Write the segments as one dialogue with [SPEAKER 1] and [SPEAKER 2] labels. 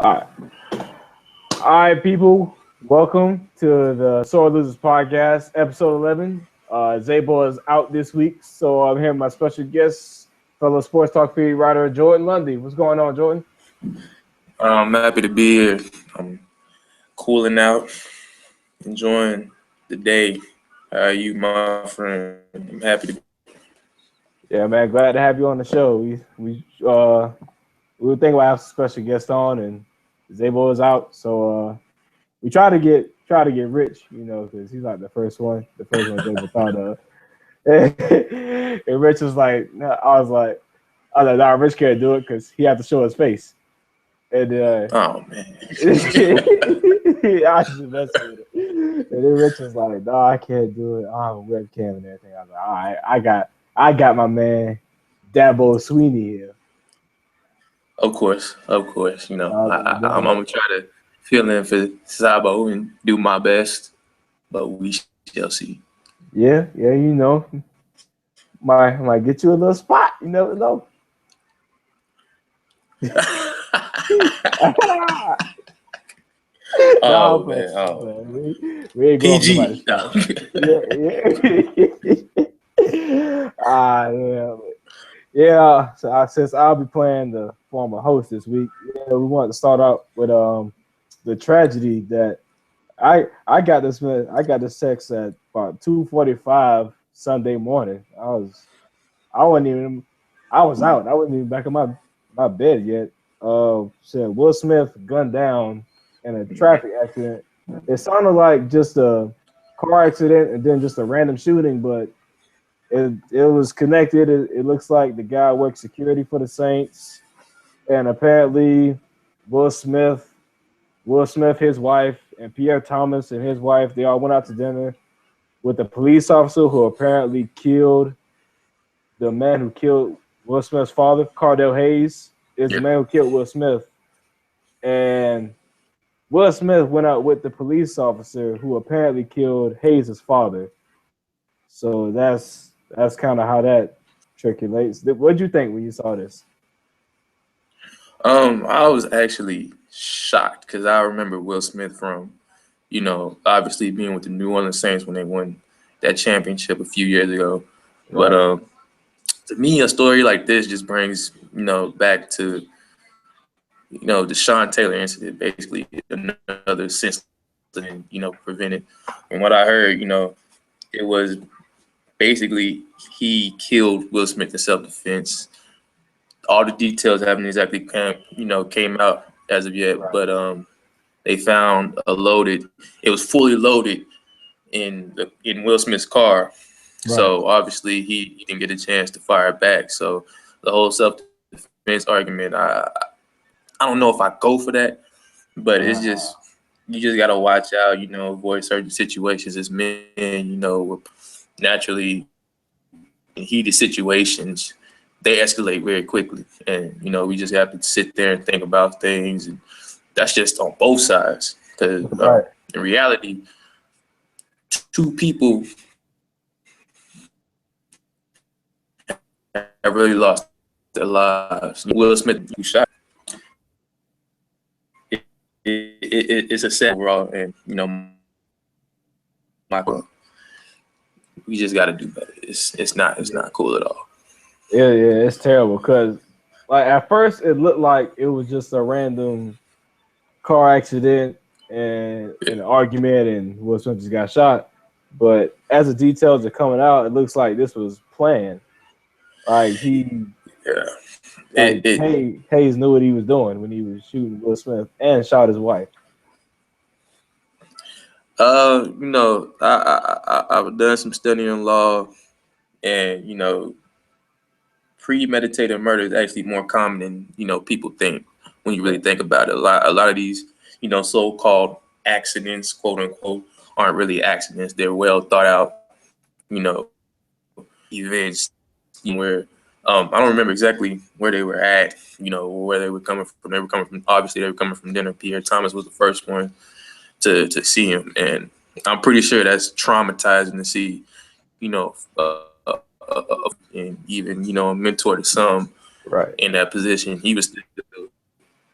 [SPEAKER 1] All right. All right, people. Welcome to the Sore Losers Podcast, episode 11. Szabo is out this week, so I'm here with my special guest, fellow Sports Talk Feed writer, Jordan Lundy. What's going on, Jordan?
[SPEAKER 2] I'm happy to be here. I'm cooling out, enjoying the day. How are you, my friend? I'm happy to be.
[SPEAKER 1] Yeah, man. Glad to have you on the show. We were thinking about having some special guests on, and Szabo is out, so we try to get Rich, because he's like the first one Szabo thought of. And Rich was like, nah, I was like, nah, Rich can't do it because he had to show his face. And
[SPEAKER 2] Oh man,
[SPEAKER 1] I just messed with it. And then Rich was like, no, I can't do it. I have a webcam and everything. I was like, all right, I got my man Dabo Sweeney here.
[SPEAKER 2] of course. I'm gonna try to fill in for Szabo and do my best, but we shall see.
[SPEAKER 1] Yeah, might get you a little spot. You never know.
[SPEAKER 2] Oh man,
[SPEAKER 1] we ain't going
[SPEAKER 2] PG.
[SPEAKER 1] for yeah. So since I'll be playing the former host this week, we want to start out with the tragedy that I got this text at about 2:45 Sunday morning. I was out. I wasn't even back in my bed yet. Said Will Smith gunned down in a traffic accident. It sounded like just a car accident and then just a random shooting, but it was connected. It looks like the guy worked security for the Saints, and apparently Will Smith, his wife, and Pierre Thomas and his wife, they all went out to dinner with a police officer who apparently killed the man who killed Will Smith's father. Cardell Hayes is the man who killed Will Smith. And Will Smith went out with the police officer who apparently killed Hayes' father. So that's kind of how that circulates. What did you think when you saw this?
[SPEAKER 2] I was actually shocked because I remember Will Smith from, obviously being with the New Orleans Saints when they won that championship a few years ago.
[SPEAKER 1] Right.
[SPEAKER 2] But to me, a story like this just brings, back to, the Sean Taylor incident, basically another senseless and, prevented. And what I heard, it was basically he killed Will Smith in self-defense. All the details haven't exactly came out as of yet,
[SPEAKER 1] Right.
[SPEAKER 2] but they found it was fully loaded in Will Smith's car. Right. So obviously he didn't get a chance to fire back. So the whole self-defense argument, I don't know if I go for that, but it's just you just gotta watch out, avoid certain situations as men, we're naturally in heated situations, they escalate very quickly. And, we just have to sit there and think about things. And that's just on both sides. Because in reality, two people have really lost their lives. Will Smith, who shot. It's a sad overall. And, we just got to do better. It's not cool at all.
[SPEAKER 1] Yeah, it's terrible because, like, at first it looked like it was just a random car accident and an argument, and Will Smith just got shot. But as the details are coming out, it looks like this was planned. Like Hayes knew what he was doing when he was shooting Will Smith and shot his wife.
[SPEAKER 2] I've done some studying in law, and premeditated murder is actually more common than people think when you really think about it. A lot of these so-called accidents, quote unquote, aren't really accidents. They're well thought out events where I don't remember exactly where they were at, where they were coming from. Obviously they were coming from dinner. Pierre Thomas was the first one to see him, and I'm pretty sure that's traumatizing to see, and even a mentor to some in that position. He was still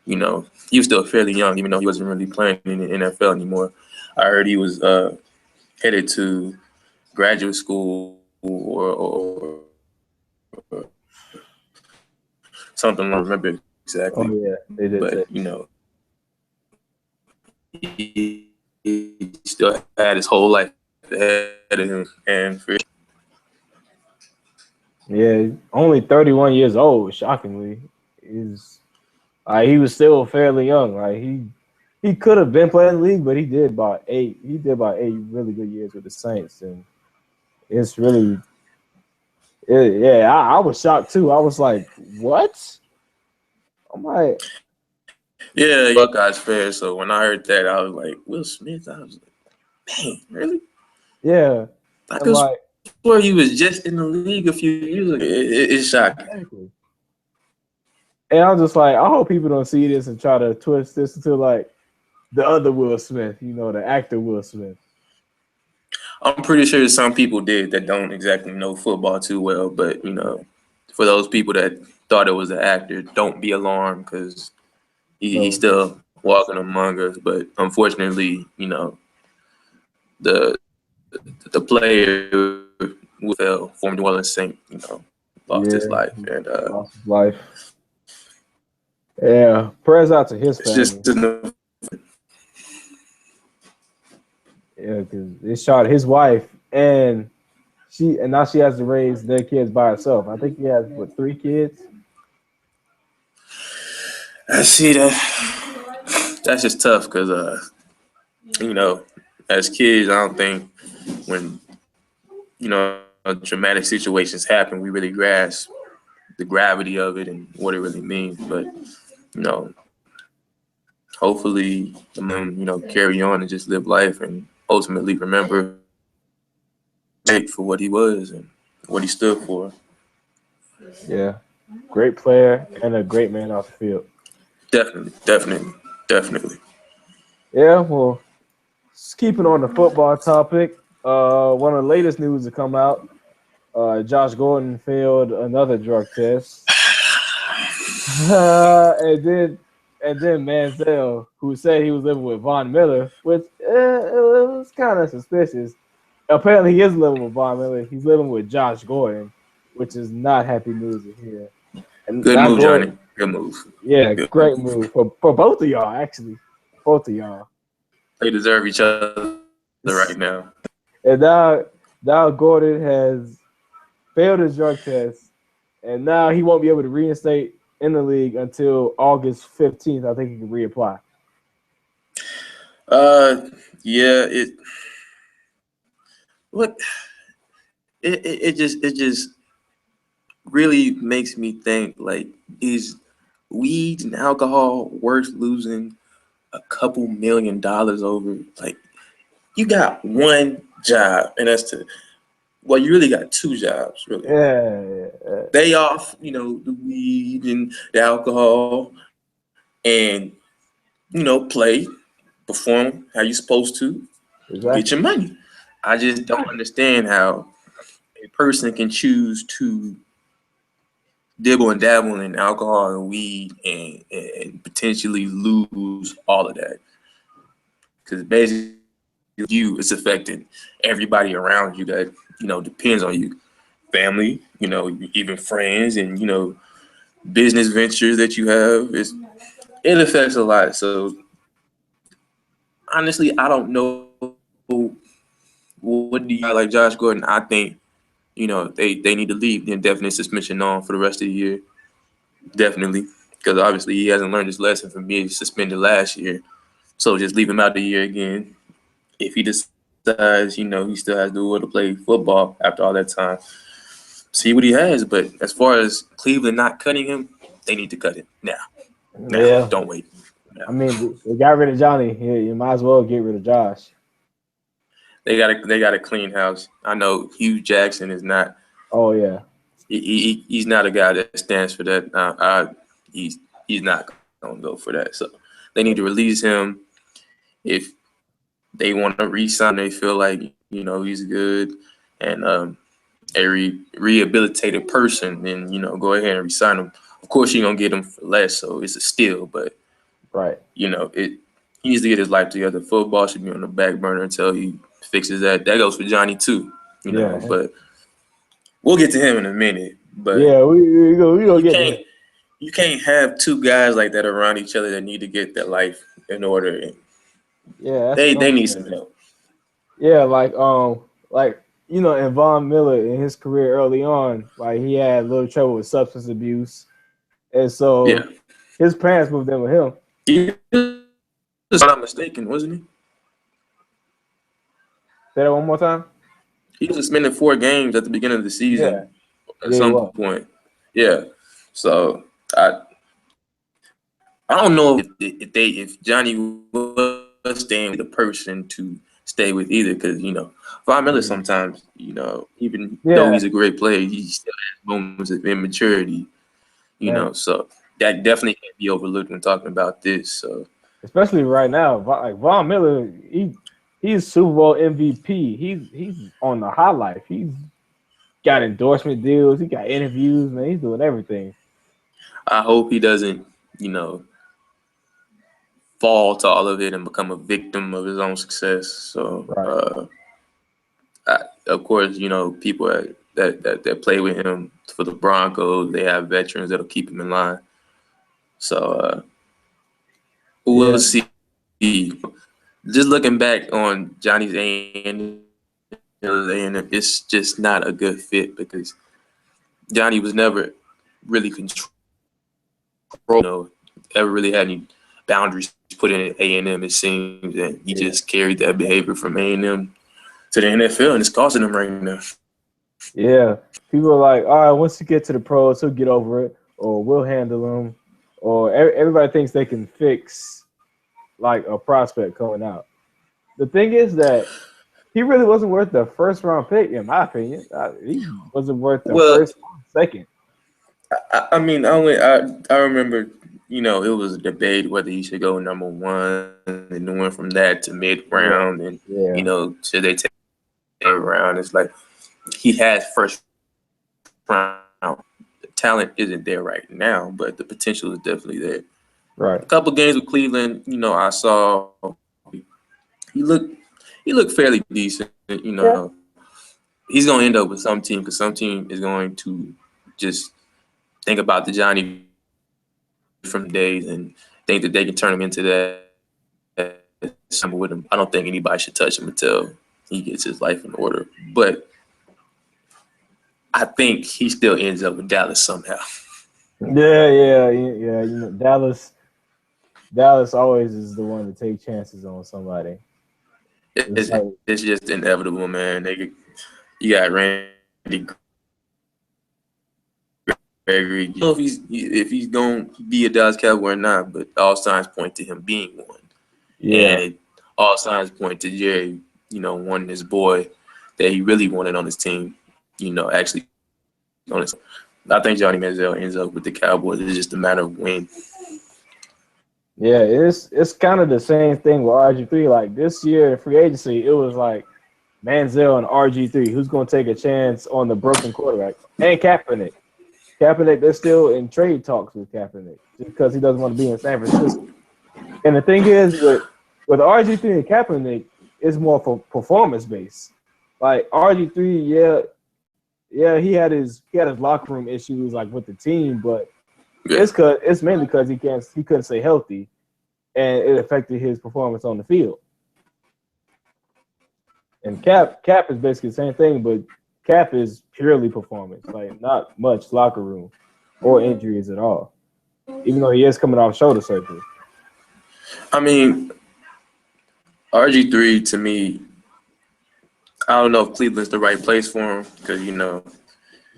[SPEAKER 2] you know, he was still fairly young, even though he wasn't really playing in the NFL anymore. I heard he was headed to graduate school or something. I don't remember
[SPEAKER 1] Oh
[SPEAKER 2] exactly,
[SPEAKER 1] yeah, they did say.
[SPEAKER 2] but you know, he still had his whole life ahead of him, and
[SPEAKER 1] Yeah, only 31 years old. Shockingly, is he was still fairly young. Like he could have been playing the league, but he did about eight. He did about 8 really good years with the Saints, and it's really, yeah. I was shocked too. I was like, what? I'm like,
[SPEAKER 2] yeah, Buckeyes fan. So when I heard that, I was like, Will Smith. I was like, dang, really?
[SPEAKER 1] yeah,
[SPEAKER 2] I
[SPEAKER 1] and
[SPEAKER 2] could
[SPEAKER 1] like
[SPEAKER 2] swear he was just in the league a few years ago. It's shocking.
[SPEAKER 1] exactly. And I'm just like, I hope people don't see this and try to twist this into like the other Will Smith, the actor Will Smith.
[SPEAKER 2] I'm pretty sure some people did that don't exactly know football too well, but you know, for those people that thought it was an actor, don't be alarmed because he's
[SPEAKER 1] So
[SPEAKER 2] still walking among us. But unfortunately, you know, the the player who fell former New Orleans Saint, you know, lost his
[SPEAKER 1] yeah,
[SPEAKER 2] life,
[SPEAKER 1] he
[SPEAKER 2] and
[SPEAKER 1] lost his life. Yeah, prayers out to his
[SPEAKER 2] it's
[SPEAKER 1] family.
[SPEAKER 2] just
[SPEAKER 1] Yeah, because it shot his wife, and now she has to raise their kids by herself. I think he has 3 kids.
[SPEAKER 2] I see that. That's just tough because you know, as kids, I don't think when you know dramatic situations happen, we really grasp the gravity of it and what it really means. But you know, hopefully, you know, carry on and just live life and ultimately remember for what he was and what he stood for.
[SPEAKER 1] Yeah, great player and a great man off the field.
[SPEAKER 2] Definitely, definitely, definitely.
[SPEAKER 1] Yeah, well, just keeping on the football topic. One of the latest news to come out. Josh Gordon failed another drug test. And then Manziel, who said he was living with Von Miller, which it was kind of suspicious. Apparently, he is living with Von Miller. He's living with Josh Gordon, which is not happy news to hear. And
[SPEAKER 2] Good
[SPEAKER 1] now
[SPEAKER 2] move,
[SPEAKER 1] Gordon,
[SPEAKER 2] Johnny. Good move.
[SPEAKER 1] yeah,
[SPEAKER 2] Good
[SPEAKER 1] great
[SPEAKER 2] move.
[SPEAKER 1] move for both of y'all, actually, both of y'all.
[SPEAKER 2] They deserve each other right now.
[SPEAKER 1] And now Gordon has failed his drug test, and now he won't be able to reinstate in the league until August 15th. I think he can reapply.
[SPEAKER 2] Uh, yeah. What it just really makes me think like is weed and alcohol worth losing a couple $1,000,000 over? Like you got one job, and that's to well, you really got two jobs, really.
[SPEAKER 1] Yeah,
[SPEAKER 2] Day off, you know, the weed and the alcohol, and you know, play, perform how you're supposed to, get
[SPEAKER 1] exactly.
[SPEAKER 2] your money. I just don't understand how a person can choose to dibble and dabble in alcohol and weed and potentially lose all of that. Because basically, it's affecting everybody around you that, you know, depends on you. Family, you know, even friends and, you know, business ventures that you have. It affects a lot. So honestly, I don't know what do you like Josh Gordon. I think, you know, they need to leave the indefinite suspension on for the rest of the year. Definitely. Because obviously he hasn't learned his lesson from being suspended last year. So just leave him out the year again. If he decides, you know, he still has the will to play football after all that time, see what he has. But as far as Cleveland not cutting him, they need to cut him now. Now,
[SPEAKER 1] Yeah.
[SPEAKER 2] don't wait.
[SPEAKER 1] I
[SPEAKER 2] Now.
[SPEAKER 1] mean, they got rid of Johnny. Yeah, you might as well get rid of Josh.
[SPEAKER 2] They got a clean house. I know Hugh Jackson is not.
[SPEAKER 1] Oh yeah,
[SPEAKER 2] He's not a guy that stands for that. He's not gonna go for that. So they need to release him. If they want to re-sign, they feel like you know he's good and a rehabilitated person, then you know go ahead and re-sign him. Of course, you're gonna get him for less, so it's a steal. But
[SPEAKER 1] Right.
[SPEAKER 2] You know, he needs to get his life together. Football should be on the back burner until he fixes that. That goes for Johnny too. You know, but we'll get to him in a minute. But
[SPEAKER 1] yeah, we go
[SPEAKER 2] you
[SPEAKER 1] get
[SPEAKER 2] can't
[SPEAKER 1] to
[SPEAKER 2] you can't have two guys like that around each other that need to get their life in order. And
[SPEAKER 1] yeah, that's
[SPEAKER 2] they need some help.
[SPEAKER 1] Yeah, like and Von Miller in his career early on, like he had a little trouble with substance abuse, and so his parents moved in with him.
[SPEAKER 2] He was not mistaken, wasn't he?
[SPEAKER 1] Say that one more time.
[SPEAKER 2] He was suspended 4 games at the beginning of the season at some point. Yeah, so I don't know if Johnny was staying with the person to stay with either, because Von Miller sometimes even though he's a great player, he still has moments of immaturity. So that definitely can't be overlooked when talking about this. So
[SPEAKER 1] especially right now, like Von Miller, he's Super Bowl MVP. He's on the high life. He's got endorsement deals. He got interviews. Man, he's doing everything.
[SPEAKER 2] I hope he doesn't, fall to all of it and become a victim of his own success. So, of course, people that play with him for the Broncos, they have veterans that'll keep him in line. So we'll see. Just looking back on Johnny's A&M, it's just not a good fit because Johnny was never really ever really had any boundaries put in A&M, it seems, and he just carried that behavior from A&M to the NFL, and it's costing him right now.
[SPEAKER 1] Yeah, people are like, all right, once you get to the pros, he'll get over it, or we'll handle him, or everybody thinks they can fix like a prospect coming out. The thing is that he really wasn't worth the first round pick, in my opinion. He wasn't worth the first, second.
[SPEAKER 2] I mean, I remember, it was a debate whether he should go number 1, and then went from that to mid round, and should they take a round? It's like he has first round. The talent isn't there right now, but the potential is definitely there.
[SPEAKER 1] Right.
[SPEAKER 2] A couple games with Cleveland, I saw he looked fairly decent. He's gonna end up with some team because some team is going to just think about the Johnny from days and think that they can turn him into that. With him, I don't think anybody should touch him until he gets his life in order. But I think he still ends up with Dallas somehow.
[SPEAKER 1] Yeah. Dallas always is the one to take chances on somebody.
[SPEAKER 2] It's just inevitable, man. You got Randy Gregory. I don't know if he's going to be a Dallas Cowboy or not, but all signs point to him being one.
[SPEAKER 1] Yeah.
[SPEAKER 2] And all signs point to Jerry, wanting his boy that he really wanted on his team, actually on his. I think Johnny Manziel ends up with the Cowboys. It's just a matter of when.
[SPEAKER 1] Yeah, it's kind of the same thing with RG3. Like this year in free agency, it was like Manziel and RG3. Who's going to take a chance on the broken quarterback? And Kaepernick. Kaepernick, they're still in trade talks with Kaepernick just because he doesn't want to be in San Francisco. And the thing is, with RG3 and Kaepernick, it's more for performance based. Like RG3, he had his locker room issues like with the team, but it's mainly because he couldn't stay healthy, and it affected his performance on the field. And Cap is basically the same thing, but Cap is purely performance, like not much locker room or injuries at all. Even though he is coming off shoulder surgery.
[SPEAKER 2] I mean, RG3 to me, I don't know if Cleveland's the right place for him because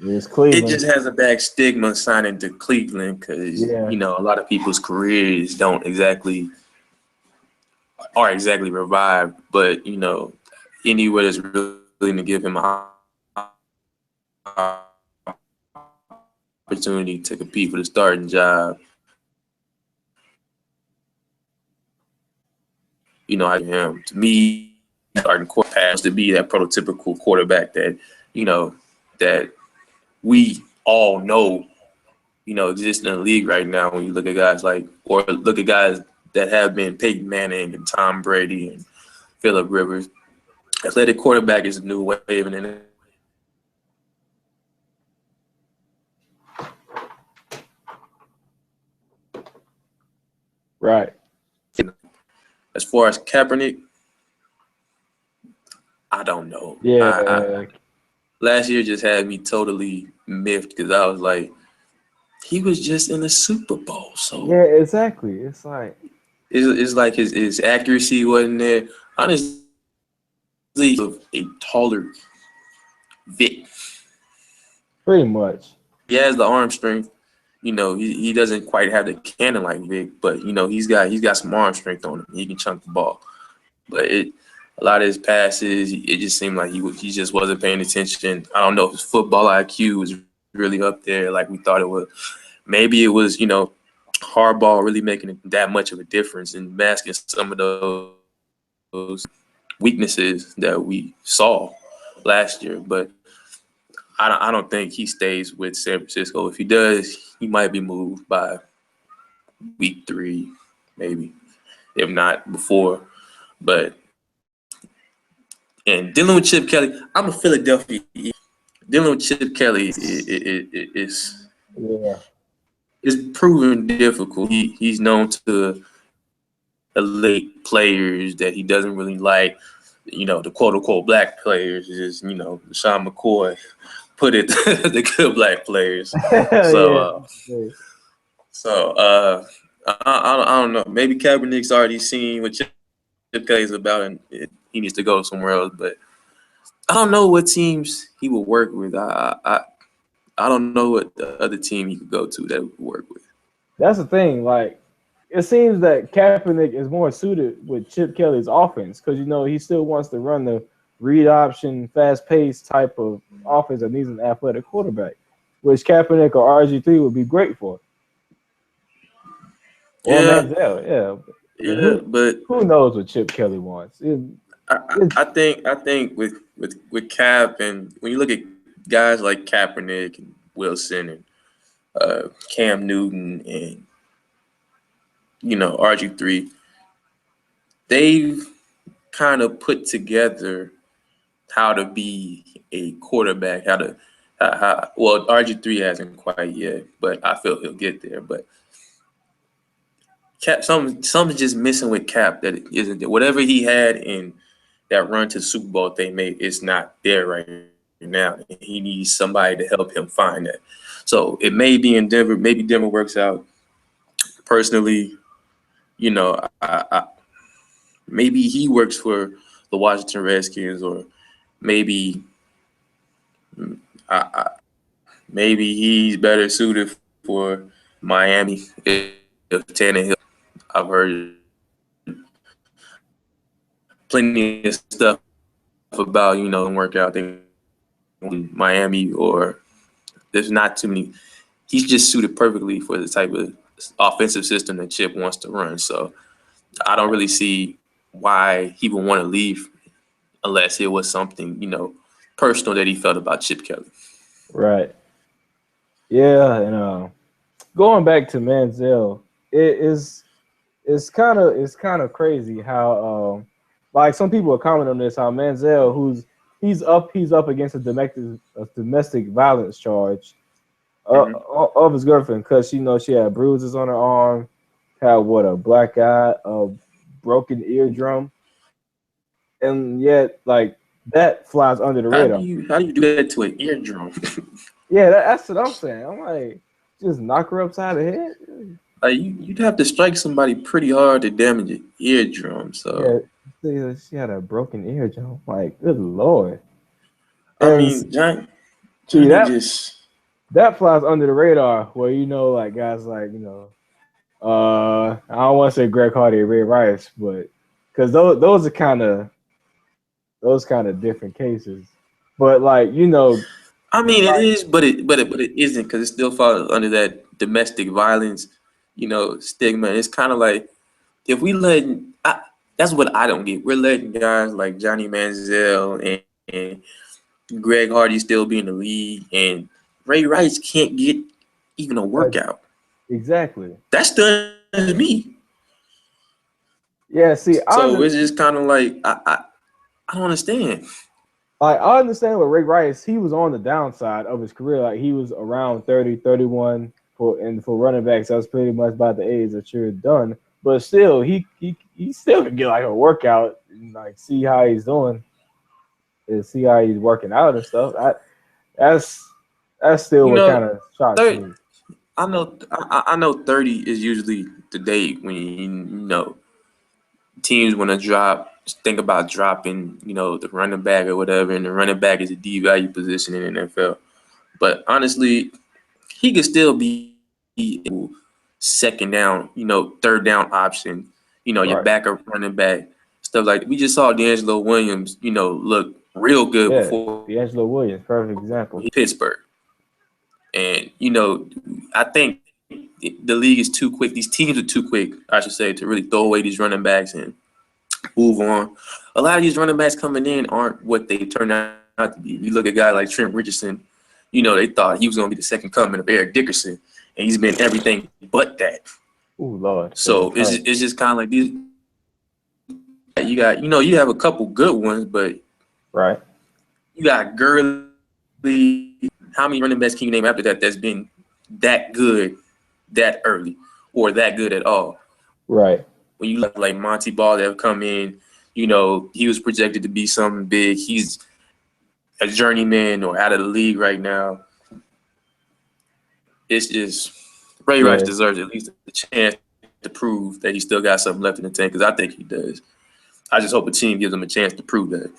[SPEAKER 1] it's Cleveland.
[SPEAKER 2] It just has a bad stigma signing to Cleveland because a lot of people's careers are exactly revived, but anywhere that's really going to give him an opportunity to compete for the starting job. To me, starting quarterback has to be that prototypical quarterback that that we all know exists in the league right now. When you look at guys that have been Peyton Manning and Tom Brady and Phillip Rivers. Athletic quarterback is a new wave, and then
[SPEAKER 1] Right.
[SPEAKER 2] as far as Kaepernick, I don't know.
[SPEAKER 1] Yeah.
[SPEAKER 2] Last year just had me totally miffed because I was like, he was just in the Super Bowl. So
[SPEAKER 1] yeah, exactly. It's like
[SPEAKER 2] his accuracy wasn't there. Honestly, a taller Vic.
[SPEAKER 1] pretty much.
[SPEAKER 2] He has the arm strength. He doesn't quite have the cannon like Vic, but he's got some arm strength on him. He can chunk the ball. But a lot of his passes, it just seemed like he just wasn't paying attention. I don't know if his football IQ was really up there like we thought it was. Maybe it was, Harbaugh really making that much of a difference and masking some of those weaknesses that we saw last year. But I don't think he stays with San Francisco. If he does, he might be moved by week 3, maybe, if not before. But and dealing with Chip Kelly, I'm a Philadelphia. Dealing with Chip Kelly is proven difficult. He's known to elite players that he doesn't really like. The quote unquote black players is Sean McCoy put it the good black players. I don't know. Maybe Kaepernick's already seen what Chip Kelly's about, and he needs to go somewhere else. But I don't know what teams he will work with. I don't know what the other team he could go to that would work with.
[SPEAKER 1] That's the thing. Like, it seems that Kaepernick is more suited with Chip Kelly's offense because he still wants to run the read option, fast paced type of offense that needs an athletic quarterback, which Kaepernick or RG3 would be great for. Or Manziel,
[SPEAKER 2] but
[SPEAKER 1] who knows what Chip Kelly wants?
[SPEAKER 2] I think with Cap, and when you look at guys like Kaepernick and Wilson and Cam Newton and RG3, they've kind of put together how to be a quarterback. Well, RG3 hasn't quite yet, but I feel he'll get there. But Cap, something's just missing with Cap that isn't there. Whatever he had in that run to the Super Bowl they made, it's not there right now. He needs somebody to help him find that. So it may be in Denver. Maybe Denver works out. Personally, maybe he works for the Washington Redskins, or maybe maybe he's better suited for Miami if Tannehill. I've heard plenty of stuff about work out in Miami, or there's not too many. He's just suited perfectly for the type of offensive system that Chip wants to run. So I don't really see why he would want to leave unless it was something personal that he felt about Chip Kelly.
[SPEAKER 1] Right. Yeah, and going back to Manziel, it's kind of crazy how like some people are commenting on this, how Manziel, he's up against a domestic violence charge of his girlfriend because she had bruises on her arm, had a black eye, a broken eardrum, and yet like that flies under the radar.
[SPEAKER 2] How do you do that to an eardrum?
[SPEAKER 1] Yeah, that's what I'm saying. I'm like, just knock her upside the head.
[SPEAKER 2] Like you'd have to strike somebody pretty hard to damage an eardrum. So
[SPEAKER 1] yeah, she had a broken eardrum. Like, good Lord.
[SPEAKER 2] I mean, Johnny
[SPEAKER 1] that flies under the radar. Where like guys like I don't want to say Greg Hardy or Ray Rice, but because those are kind of different cases. But like
[SPEAKER 2] I mean, it is, but it isn't, because it still falls under that domestic violence, stigma. It's kind of like if we that's what I don't get. We're letting guys like Johnny Manziel and Greg Hardy still be in the league, and Ray Rice can't get even a workout.
[SPEAKER 1] Exactly.
[SPEAKER 2] That stuns me.
[SPEAKER 1] Yeah, see,
[SPEAKER 2] So it's just kind of like I don't understand.
[SPEAKER 1] Like, I understand what Rick Rice, he was on the downside of his career. Like, he was around 30, 31 for running backs. That's pretty much about the age that you're done. But still, he still could get like a workout and like see how he's doing and see how he's working out and stuff. That's still what kind of shocks
[SPEAKER 2] 30,
[SPEAKER 1] me.
[SPEAKER 2] I know 30 is usually the date when you know teams want to think about dropping, the running back or whatever, and the running back is a D value position in the NFL. But honestly, he could still be second down, third down option, your
[SPEAKER 1] Right.
[SPEAKER 2] backup running back, stuff like that. We just saw D'Angelo Williams, look real good
[SPEAKER 1] Yeah.
[SPEAKER 2] before
[SPEAKER 1] D'Angelo Williams, perfect example.
[SPEAKER 2] Pittsburgh. And, I think the league is too quick. These teams are too quick, I should say, to really throw away these running backs and move on. A lot of these running backs coming in aren't what they turned out to be. You look at a guy like Trent Richardson, they thought he was going to be the second coming of Eric Dickerson, and he's been everything but that.
[SPEAKER 1] Oh, Lord.
[SPEAKER 2] So it's just kind of like these. You got, you have a couple good ones, but
[SPEAKER 1] Right.
[SPEAKER 2] you got Gurley. How many running backs can you name after that that's been that good that early or that good at all?
[SPEAKER 1] Right.
[SPEAKER 2] When you look like Monty Ball that have come in, he was projected to be something big. He's a journeyman or out of the league right now. It's just Ray Rice deserves at least a chance to prove that he still got something left in the tank, because I think he does. I just hope a team gives him a chance to prove that.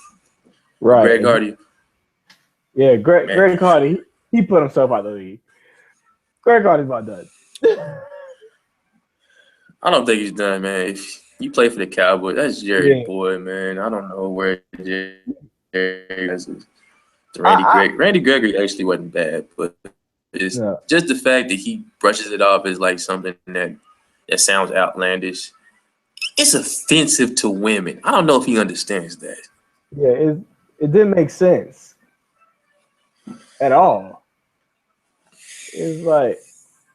[SPEAKER 1] Right.
[SPEAKER 2] Greg Hardy.
[SPEAKER 1] Yeah, Greg Hardy, he put himself out of the league. Greg Hardy's about done.
[SPEAKER 2] I don't think he's done, man. If you play for the Cowboys, that's Jerry Boy, man. I don't know where Jerry is. Randy Gregory actually wasn't bad, but it's just the fact that he brushes it off as like something that sounds outlandish. It's offensive to women. I don't know if he understands that.
[SPEAKER 1] Yeah, it didn't make sense at all. It's like,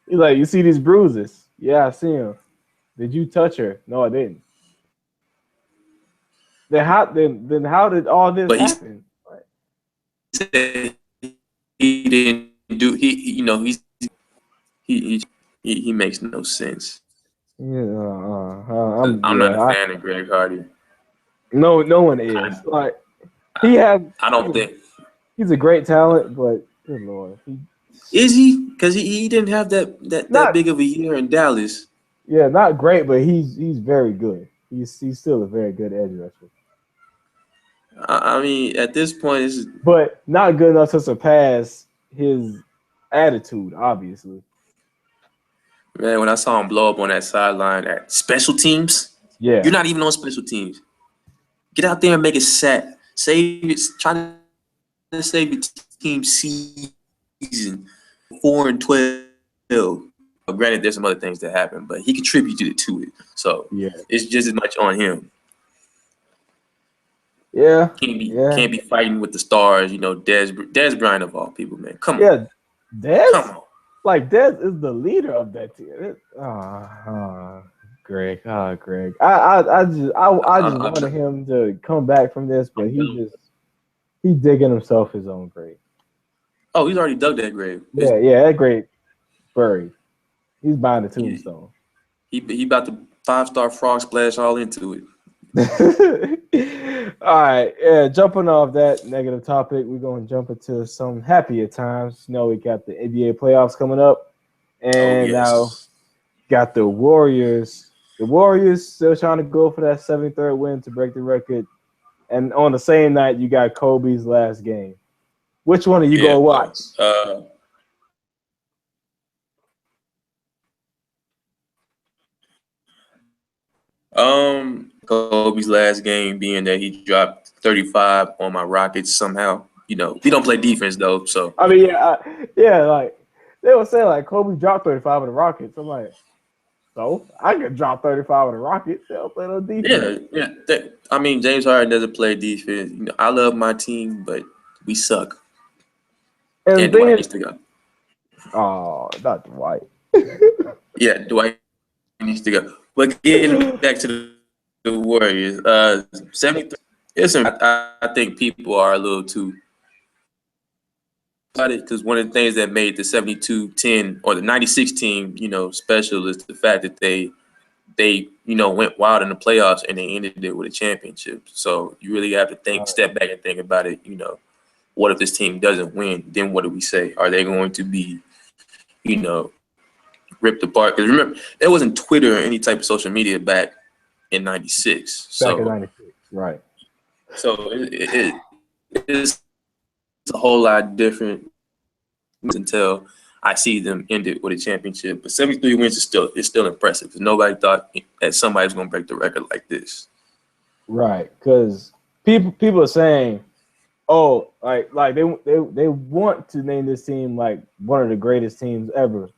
[SPEAKER 1] you see these bruises? Yeah, I see them. Did you touch her? No, I didn't. Then how did all this happen?
[SPEAKER 2] He said he didn't do. He makes no sense.
[SPEAKER 1] Yeah,
[SPEAKER 2] I'm not a fan of Greg Hardy.
[SPEAKER 1] No one is. I
[SPEAKER 2] don't think
[SPEAKER 1] he's a great talent, but good Lord,
[SPEAKER 2] is he? Because he didn't have that big of a year in Dallas.
[SPEAKER 1] Yeah, not great, but he's very good. He's still a very good edge rusher.
[SPEAKER 2] I mean, at this point,
[SPEAKER 1] but not good enough to surpass his attitude, obviously.
[SPEAKER 2] Man, when I saw him blow up on that sideline at special teams, you're not even on special teams. Get out there and make it set. Try to save your team season 4-12. Granted, there's some other things that happen, but he contributed to it. So it's just as much on him.
[SPEAKER 1] Yeah.
[SPEAKER 2] Can't be fighting with the stars, Dez Bryant of all people, man. Come on.
[SPEAKER 1] Yeah, Dez?
[SPEAKER 2] Come on.
[SPEAKER 1] Like, Dez is the leader of that team. Greg. Greg. I just wanted him to come back from this, but he's digging himself his own grave.
[SPEAKER 2] Oh, he's already dug that grave.
[SPEAKER 1] Yeah, that grave buried. He's buying the tombstone.
[SPEAKER 2] He about to 5-star frog splash all into it.
[SPEAKER 1] All right, jumping off that negative topic, we're going to jump into some happier times. We got the NBA playoffs coming up, and now got the Warriors. The Warriors still trying to go for that 73rd win to break the record, and on the same night, you got Kobe's last game. Which one are you going to watch?
[SPEAKER 2] Kobe's last game being that he dropped 35 on my Rockets somehow. We don't play defense though, so.
[SPEAKER 1] I mean, like they would say like Kobe dropped 35 on the Rockets. I'm like, so I could drop 35 on the Rockets. They don't play no defense.
[SPEAKER 2] Yeah. I mean, James Harden doesn't play defense. I love my team, but we suck. And Dwight needs to go.
[SPEAKER 1] Oh, not Dwight.
[SPEAKER 2] Yeah, Dwight needs to go. But getting back to the Warriors. 73. Listen, I think people are a little too about it because one of the things that made the 72-10 or the 96 team, special is the fact that they went wild in the playoffs and they ended it with a championship. So you really have to step back and think about it. What if this team doesn't win? Then what do we say? Are they going to be, ripped apart? Because remember, there wasn't Twitter or any type of social media back in '96.
[SPEAKER 1] Back in '96, right?
[SPEAKER 2] So it's a whole lot different until I see them end it with a championship. But 73 wins is still impressive because nobody thought that somebody was going to break the record like this.
[SPEAKER 1] Right, because people are saying, oh, like they want to name this team like one of the greatest teams ever.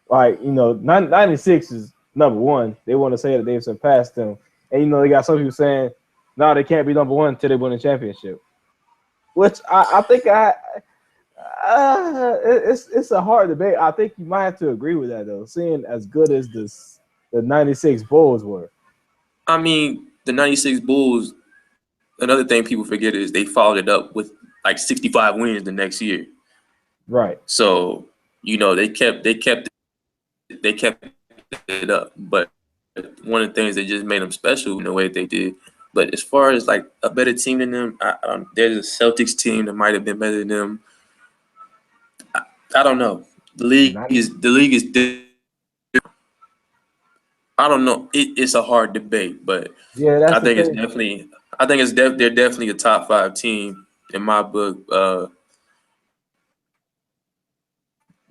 [SPEAKER 1] Like, 96 is number one. They want to say that they've surpassed them. And, they got some people saying, no, they can't be number one until they win a championship. Which I think it's a hard debate. I think you might have to agree with that, though, seeing as good as the 96 Bulls were.
[SPEAKER 2] I mean, the 96 Bulls, another thing people forget is they followed it up with like 65 wins the next year.
[SPEAKER 1] Right.
[SPEAKER 2] So, they kept it up. But one of the things that just made them special in the way they did. But as far as like a better team than them, there's a Celtics team that might have been better than them. I don't know. The league is different. I don't know. It's a hard debate, but
[SPEAKER 1] yeah,
[SPEAKER 2] I think they're definitely a top 5 team in my book. The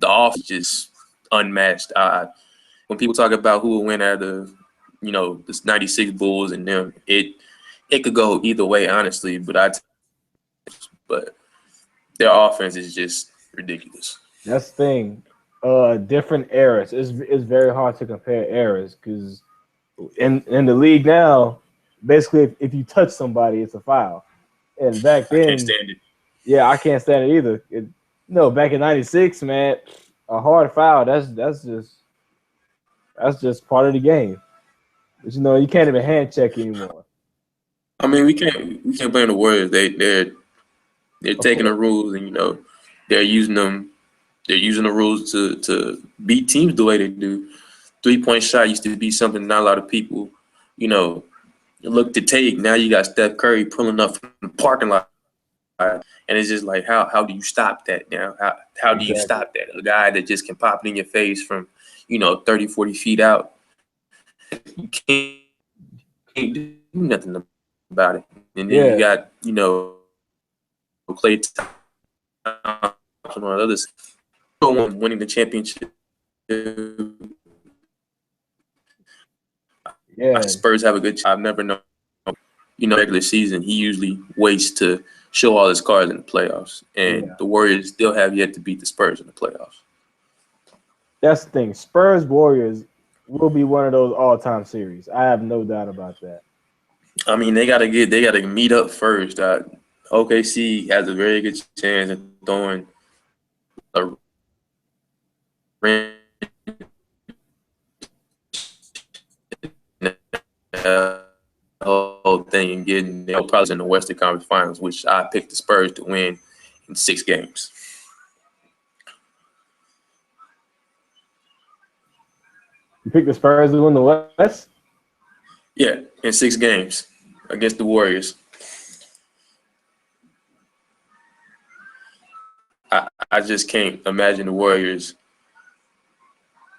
[SPEAKER 2] offense is just unmatched. When people talk about who will win out of this 96 Bulls and them, it could go either way, honestly. But their offense is just ridiculous.
[SPEAKER 1] That's the thing. Different eras. It's very hard to compare eras because in the league now, basically, if you touch somebody, it's a foul. And back then, I can't stand it. Yeah, I can't stand it either. Back in '96, man, a hard foul. That's just part of the game. But, you can't even hand check anymore.
[SPEAKER 2] I mean, we can't blame the Warriors. They're taking the rules and they're using them. They're using the rules to beat teams the way they do. 3-point shot used to be something not a lot of people, look to take. Now you got Steph Curry pulling up from the parking lot, and it's just like, how do you stop that now? How do you stop that? A guy that just can pop it in your face from 30, 40 feet out. You can't do nothing about it. And then you got Klay Thompson or others winning the championship.
[SPEAKER 1] Yeah,
[SPEAKER 2] Spurs have a good. I've never known. Regular season, he usually waits to show all his cards in the playoffs, and the Warriors still have yet to beat the Spurs in the playoffs.
[SPEAKER 1] That's the thing. Spurs Warriors will be one of those all-time series. I have no doubt about that.
[SPEAKER 2] I mean, they gotta meet up first. OKC has a very good chance of throwing a whole thing and getting probably in the Western Conference Finals, which I picked the Spurs to win in 6 games.
[SPEAKER 1] You picked the Spurs to win the West?
[SPEAKER 2] Yeah, in 6 games against the Warriors. I just can't imagine the Warriors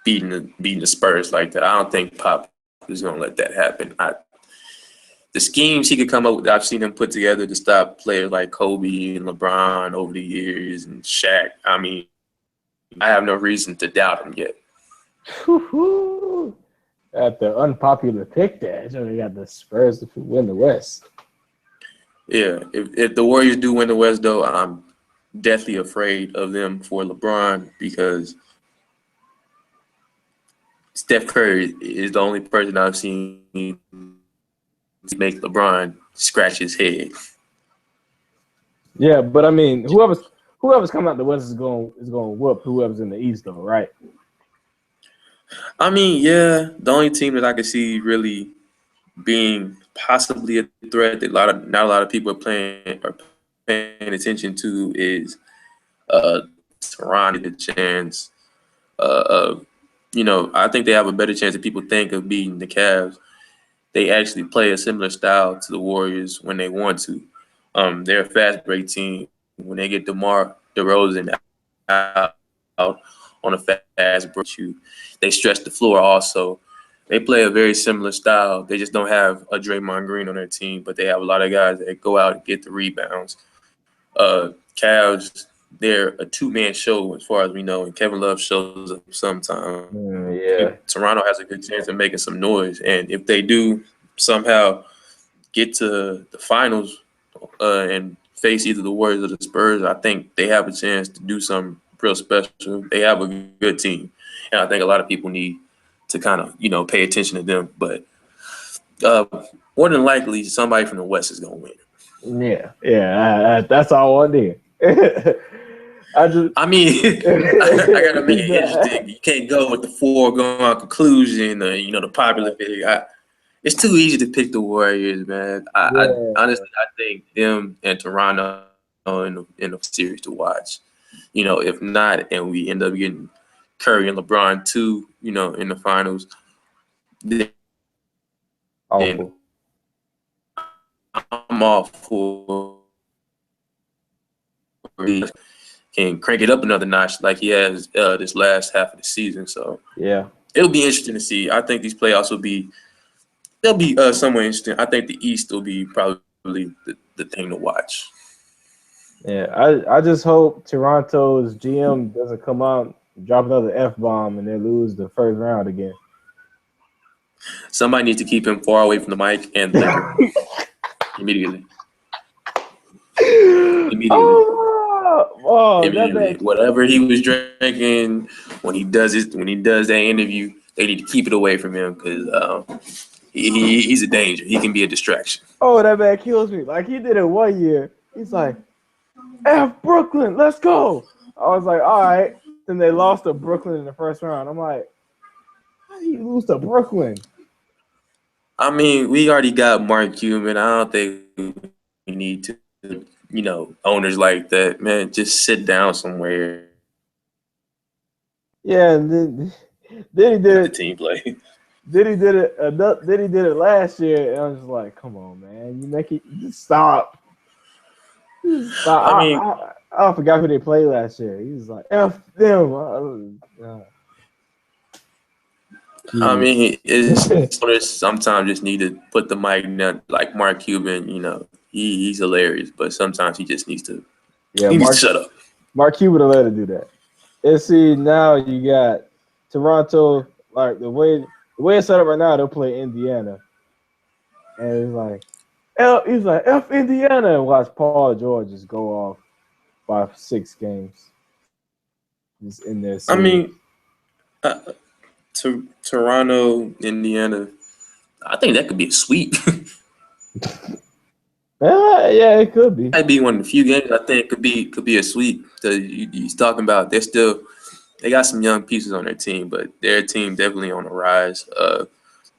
[SPEAKER 2] beating the Spurs like that. I don't think Pop is going to let that happen. The schemes he could come up with, I've seen him put together to stop players like Kobe and LeBron over the years and Shaq. I mean, I have no reason to doubt him yet.
[SPEAKER 1] At the unpopular pick there, they got the Spurs to win the West.
[SPEAKER 2] Yeah, if the Warriors do win the West, though, I'm deathly afraid of them for LeBron because Steph Curry is the only person I've seen make LeBron scratch his head.
[SPEAKER 1] Yeah, but I mean, whoever's coming out the West is going to whoop whoever's in the East, though, right?
[SPEAKER 2] I mean, yeah, the only team that I could see really being possibly a threat that not a lot of people are paying attention to is Toronto the chance of I think they have a better chance than people think of beating the Cavs. They actually play a similar style to the Warriors when they want to. They're a fast break team. When they get DeMar DeRozan out on a fast break, they stretch the floor also. They play a very similar style. They just don't have a Draymond Green on their team, but they have a lot of guys that go out and get the rebounds. Cavs, they're a two-man show as far as we know, and Kevin Love shows up sometimes.
[SPEAKER 1] Yeah.
[SPEAKER 2] Toronto has a good chance of making some noise, and if they do somehow get to the finals and face either the Warriors or the Spurs, I think they have a chance to do something real special. They have a good team, and I think a lot of people need to kind of pay attention to them. But more than likely, somebody from the West is going to win.
[SPEAKER 1] Yeah. That's all I did.
[SPEAKER 2] I gotta make it interesting. You can't go with the foregone conclusion, the popular pick. It's too easy to pick the Warriors, man. I honestly think them and Toronto in the series to watch. If not, and we end up getting Curry and LeBron too, in the finals, then I'm all for can crank it up another notch like he has this last half of the season. So
[SPEAKER 1] yeah,
[SPEAKER 2] it'll be interesting to see. I think these playoffs they'll be somewhat interesting. I think the East will be probably the thing to watch.
[SPEAKER 1] Yeah, I just hope Toronto's GM doesn't come out, drop another F-bomb, and they lose the first round again.
[SPEAKER 2] Somebody needs to keep him far away from the mic and immediately. Immediately. Whatever he was drinking when he does that interview, they need to keep it away from him because he's a danger. He can be a distraction.
[SPEAKER 1] Oh, that man kills me. Like he did it one year. He's like, F Brooklyn, let's go. I was like, all right. Then they lost to Brooklyn in the first round. I'm like, how do you lose to Brooklyn?
[SPEAKER 2] I mean, we already got Mark Cuban. I don't think we need to, owners like that, man. Just sit down somewhere.
[SPEAKER 1] Yeah, and then he did it.
[SPEAKER 2] The team play.
[SPEAKER 1] Then he did it. Then he did it last year, and I was just like, "Come on, man! You make it. Just stop. Stop."
[SPEAKER 2] I mean,
[SPEAKER 1] I forgot who they played last year. He was like, "F them."
[SPEAKER 2] I mean, it's sometimes just need to put the mic down. Like Mark Cuban, he's hilarious, but sometimes he just needs to.
[SPEAKER 1] Yeah,
[SPEAKER 2] he needs to shut up.
[SPEAKER 1] Mark Cuban will let him do that. And see, now you got Toronto. Like the way it's set up right now, they'll play Indiana, and he's like F Indiana, and watch Paul George just go off by 6 games. Just in there.
[SPEAKER 2] I mean, Toronto, Indiana. I think that could be a sweep.
[SPEAKER 1] Yeah, it could be.
[SPEAKER 2] Might be one of the few games I think could be a sweep. He's talking about they got some young pieces on their team, but their team definitely on the rise.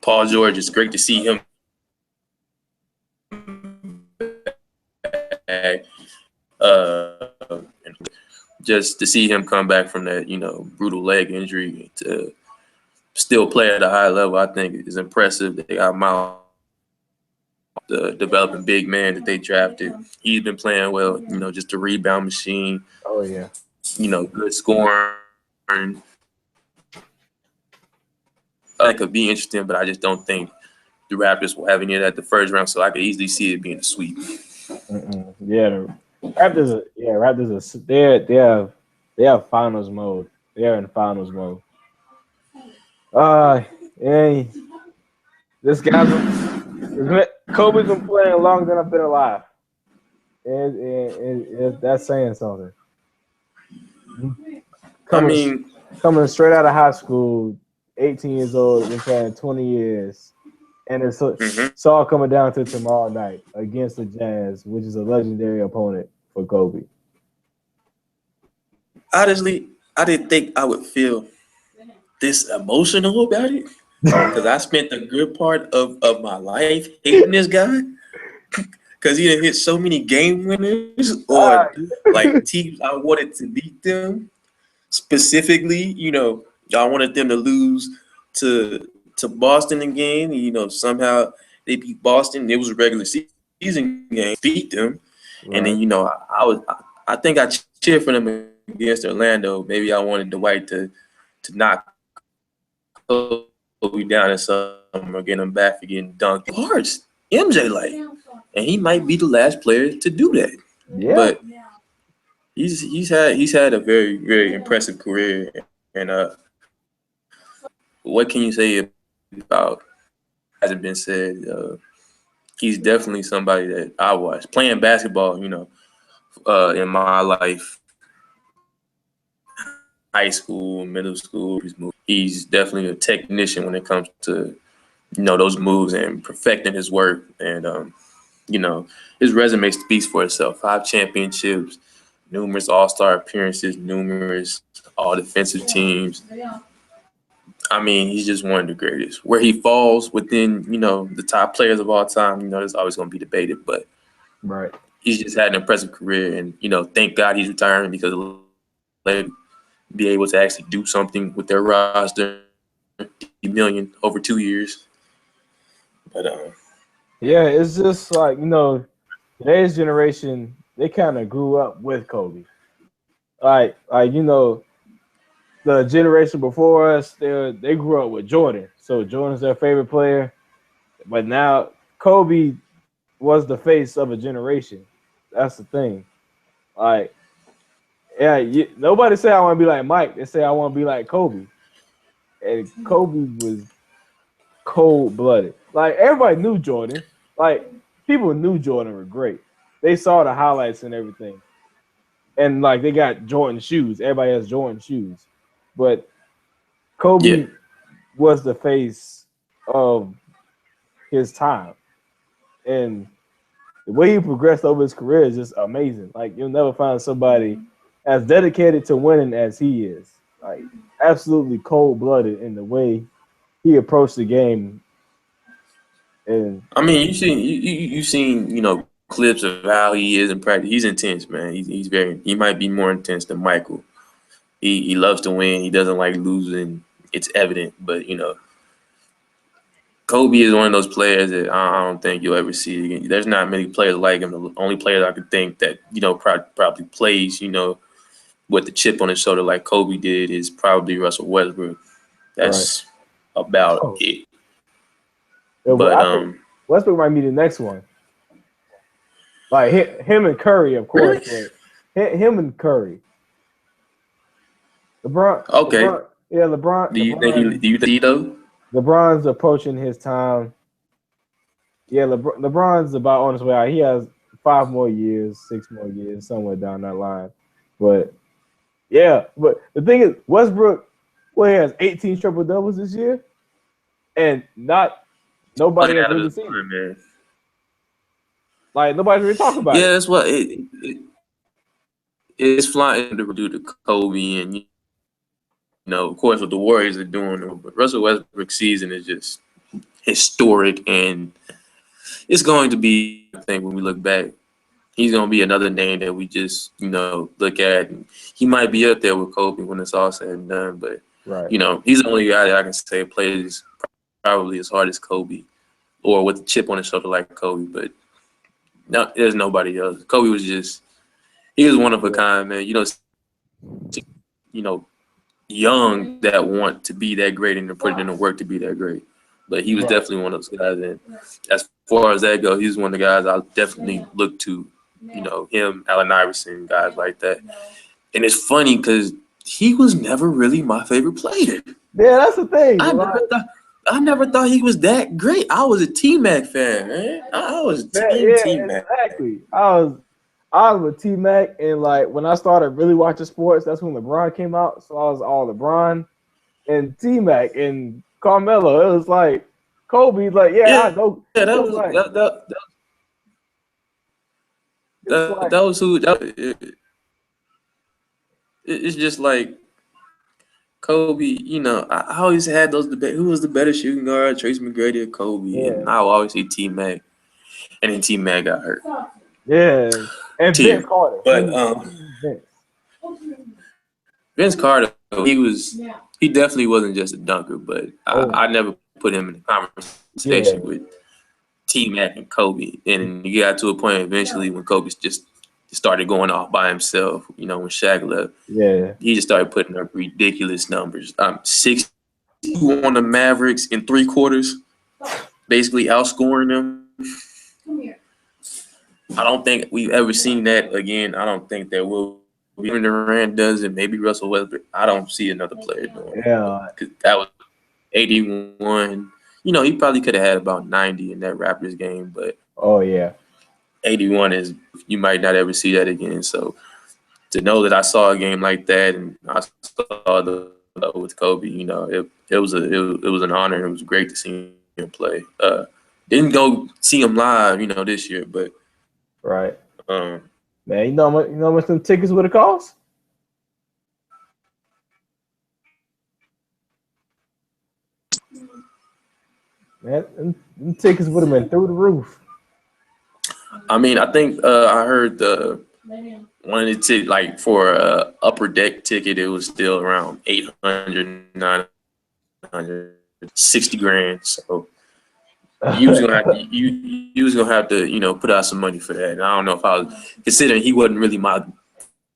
[SPEAKER 2] Paul George, it's great to see him. Just to see him come back from that, brutal leg injury to still play at a high level, I think is impressive. They got Miles, the developing big man that they drafted. He's been playing well, just a rebound machine.
[SPEAKER 1] Oh yeah.
[SPEAKER 2] Good scoring. That could be interesting, but I just don't think the Raptors will have any of that the first round, so I could easily see it being a sweep.
[SPEAKER 1] Yeah, the Raptors they have finals mode. They are in finals mode. Hey, this guy's Kobe's been playing longer than I've been alive. And that's saying something. Coming straight out of high school, 18 years old, been playing 20 years, and it's all coming down to tomorrow night against the Jazz, which is a legendary opponent for Kobe.
[SPEAKER 2] Honestly, I didn't think I would feel this emotional about it. because I spent the good part of my life hating this guy because he done hit so many game winners on like teams I wanted to beat them. Specifically, I wanted them to lose to Boston again. Somehow they beat Boston. It was a regular season game, beat them, and then I think I cheered for them against Orlando. Maybe I wanted Dwight to knock Kobe down in summer, get him back for getting dunked. Hearts, MJ like, and he might be the last player to do that.
[SPEAKER 1] Yeah.
[SPEAKER 2] But he's had a very, very impressive career, and what can you say about hasn't been said? He's definitely somebody that I watched playing basketball. In my life, high school, middle school, he's definitely a technician when it comes to those moves and perfecting his work. And his resume speaks for itself. 5 championships, numerous All-Star appearances, numerous All-Defensive teams. I mean, he's just one of the greatest. Where he falls within, the top players of all time, that's always going to be debated. But he's just had an impressive career, and thank God he's retiring because they'll be able to actually do something with their roster, $50 million over 2 years. But
[SPEAKER 1] yeah, it's just like today's generation, they kind of grew up with Kobe. Like the generation before us, they grew up with Jordan, so Jordan's their favorite player. But now Kobe was the face of a generation. That's the thing. Like, yeah, nobody say I want to be like Mike. They say I want to be like Kobe. And Kobe was cold-blooded. Like, everybody knew Jordan. Like, people knew Jordan were great. They saw the highlights and everything. And, like, they got Jordan shoes. Everybody has Jordan shoes. But Kobe was the face of his time. And the way he progressed over his career is just amazing. Like, you'll never find somebody as dedicated to winning as he is. Like, absolutely cold-blooded in the way he approached the game. And
[SPEAKER 2] I mean, you've seen clips of how he is in practice. He's intense, man. He might be more intense than Michael. He loves to win. He doesn't like losing. It's evident, but Kobe is one of those players that I don't think you'll ever see again. There's not many players like him. The only player I could think that probably plays with the chip on his shoulder like Kobe did is probably Russell Westbrook. That's about it.
[SPEAKER 1] Yeah, but Westbrook might be the next one. Like him and Curry, of course. Really? Him and Curry. LeBron.
[SPEAKER 2] Okay.
[SPEAKER 1] LeBron.
[SPEAKER 2] Do you think he though?
[SPEAKER 1] LeBron's approaching his time. Yeah, LeBron's about on his way out. He has 5 more years, 6 more years, somewhere down that line. But yeah, but the thing is, Westbrook, he has 18 triple doubles this year, and nobody has really seen it. Man. Like nobody's really talking about it.
[SPEAKER 2] Yeah, that's what it's flying to do to Kobe, and of course, what the Warriors are doing. But Russell Westbrook's season is just historic, and it's going to be. I think when we look back, he's going to be another name that we just look at. And he might be up there with Kobe when it's all said and done, but he's the only guy that I can say plays probably as hard as Kobe, or with a chip on his shoulder like Kobe. But no, there's nobody else. Kobe was he was one of a kind, man. Young that want to be that great and to put it in the work to be that great. But he was definitely one of those guys. And as far as that goes, he's one of the guys I definitely look to. Him, Allen Iverson, guys like that. And it's funny because he was never really my favorite player.
[SPEAKER 1] Yeah, that's the thing.
[SPEAKER 2] I never thought he was that great. I was a T-Mac fan, man. I was T-Mac.
[SPEAKER 1] Exactly. I was with T-Mac, and like when I started really watching sports, that's when LeBron came out. So I was all LeBron and T-Mac and Carmelo. It was like Kobe, like I know.
[SPEAKER 2] Yeah, that was who. It's just like Kobe, you know, I always had those debates. Who was the better shooting guard, Tracy McGrady or Kobe?
[SPEAKER 1] Yeah.
[SPEAKER 2] And I would always say T-Mac. And then T-Mac got hurt.
[SPEAKER 1] Yeah. And Vince Carter.
[SPEAKER 2] But Vince Carter, he definitely wasn't just a dunker, but I never put him in the conversation with T-Mac and Kobe. And he got to a point eventually when Kobe just started going off by himself, you know, when Shaq left.
[SPEAKER 1] Yeah.
[SPEAKER 2] He just started putting up ridiculous numbers. 62 on the Mavericks in 3 quarters, basically outscoring them. I don't think we've ever seen that again. I don't think there will. Even Durant does it, maybe Russell Westbrook. I don't see another player doing it.
[SPEAKER 1] Yeah.
[SPEAKER 2] Because that was 81. You know, he probably could have had about 90 in that Raptors game, but 81 is, you might not ever see that again. So to know that I saw a game like that and I saw the with Kobe, you know, it was an honor. It was great to see him play. Didn't go see him live, you know, this year, but
[SPEAKER 1] right. Man, you know how much them tickets would have cost? Man, them tickets would have been through the roof.
[SPEAKER 2] I mean, I think I heard one of the tickets, like for a upper deck ticket, it was still around 800, 900, 60 grand. So you was gonna have to, you know, put out some money for that. And I don't know if I was considering he wasn't really my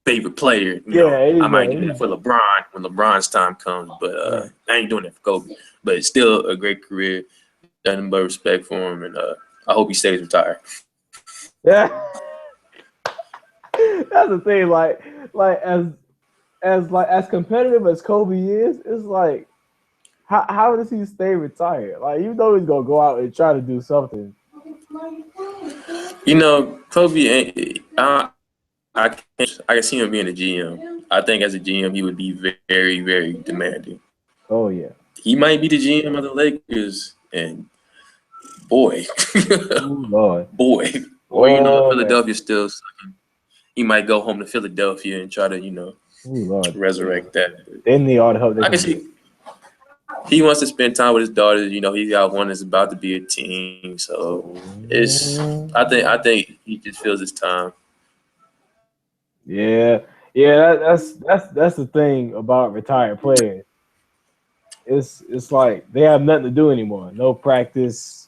[SPEAKER 2] favorite player. You know, I might do that for LeBron when LeBron's time comes, but I ain't doing that for Kobe. But it's still a great career. Nothing but respect for him, and I hope he stays retired.
[SPEAKER 1] Yeah, that's the thing. Like as competitive as Kobe is, it's like, how does he stay retired? Like, you know, he's gonna go out and try to do something.
[SPEAKER 2] You know, Kobe ain't. I can see him being a GM. I think as a GM, he would be very, very demanding.
[SPEAKER 1] Oh yeah,
[SPEAKER 2] he might be the GM of the Lakers, and boy, boy, or you know, Philadelphia still sucking. He might go home to Philadelphia and try to, you know, resurrect that.
[SPEAKER 1] They need all the help.
[SPEAKER 2] I can see. He wants to spend time with his daughters. You know, he got one that's about to be a teen, so it's. I think he just feels his time.
[SPEAKER 1] Yeah, that's the thing about retired players. It's like they have nothing to do anymore. No practice,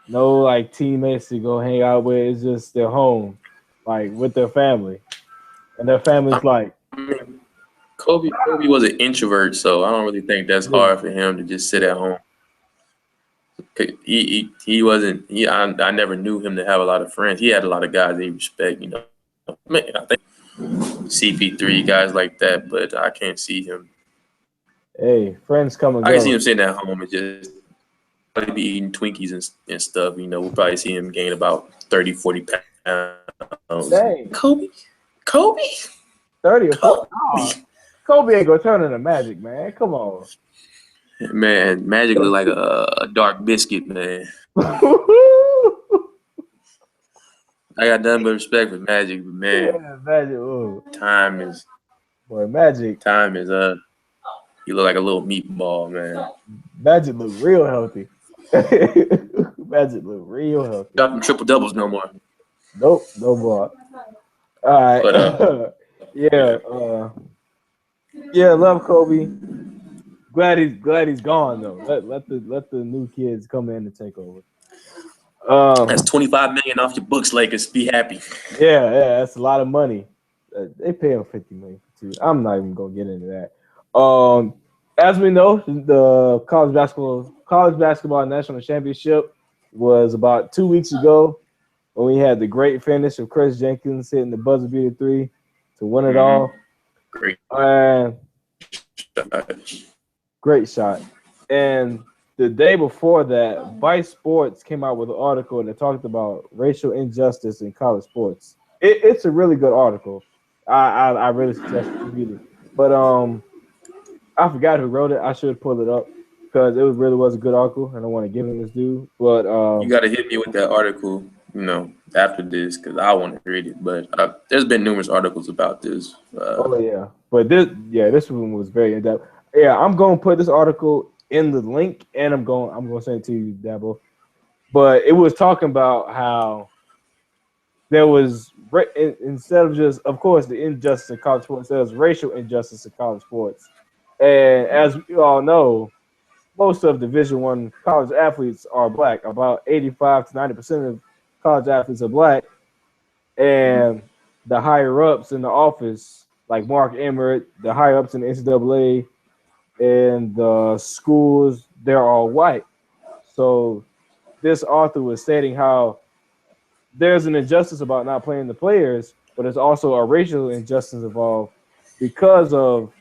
[SPEAKER 1] no like teammates to go hang out with. It's just their home, like with their family, and their family's like.
[SPEAKER 2] Kobe was an introvert, so I don't really think that's hard for him to just sit at home. He wasn't. I never knew him to have a lot of friends. He had a lot of guys that he respect. You know, I think CP3 guys like that, but I can't see him.
[SPEAKER 1] Hey, friends come and go.
[SPEAKER 2] I can see him sitting at home and just probably be eating Twinkies and stuff. You know, we'll probably see him gain about 30, 40 pounds.
[SPEAKER 1] Dang.
[SPEAKER 2] Kobe,
[SPEAKER 1] 30 or 40. Oh, Kobe ain't gonna turn into Magic, man. Come on.
[SPEAKER 2] Man, Magic look like a dark biscuit, man. I got nothing but respect for Magic, but man,
[SPEAKER 1] yeah, Magic. Ooh.
[SPEAKER 2] Time is you look like a little meatball, man.
[SPEAKER 1] Magic look real healthy. Magic look real healthy.
[SPEAKER 2] Dropping triple doubles no more.
[SPEAKER 1] Nope, no more. All right. But, yeah, love Kobe. Glad he's gone though. Let the new kids come in and take over.
[SPEAKER 2] That's $25 million off your books, Lakers. Be happy.
[SPEAKER 1] Yeah, that's a lot of money. They pay him $50 million too. I'm not even gonna get into that. As we know, the college basketball national championship was about 2 weeks ago when we had the great finish of Chris Jenkins hitting the buzzer beater 3 to win it all.
[SPEAKER 2] Great.
[SPEAKER 1] Great shot. And the day before that, Vice Sports came out with an article that talked about racial injustice in college sports. It's a really good article. I really suggest you read it. But I forgot who wrote it. I should pull it up because it really was a good article, and I want to give him his due. But
[SPEAKER 2] you got to hit me with that article, you know, after this because I want to read it. But there's been numerous articles about this.
[SPEAKER 1] But this one was very in depth. Yeah, I'm gonna put this article in the link, and I'm gonna send it to you, Dabo. But it was talking about how there was instead of just, of course, the injustice in college sports, there was racial injustice in college sports, and as we all know, most of Division I college athletes are black. About 85 to 90% of college athletes are black, and the higher ups in the office, like Mark Emmert, the higher ups in the NCAA and the schools, they're all white. So this author was stating how there's an injustice about not playing the players, but there's also a racial injustice involved because of,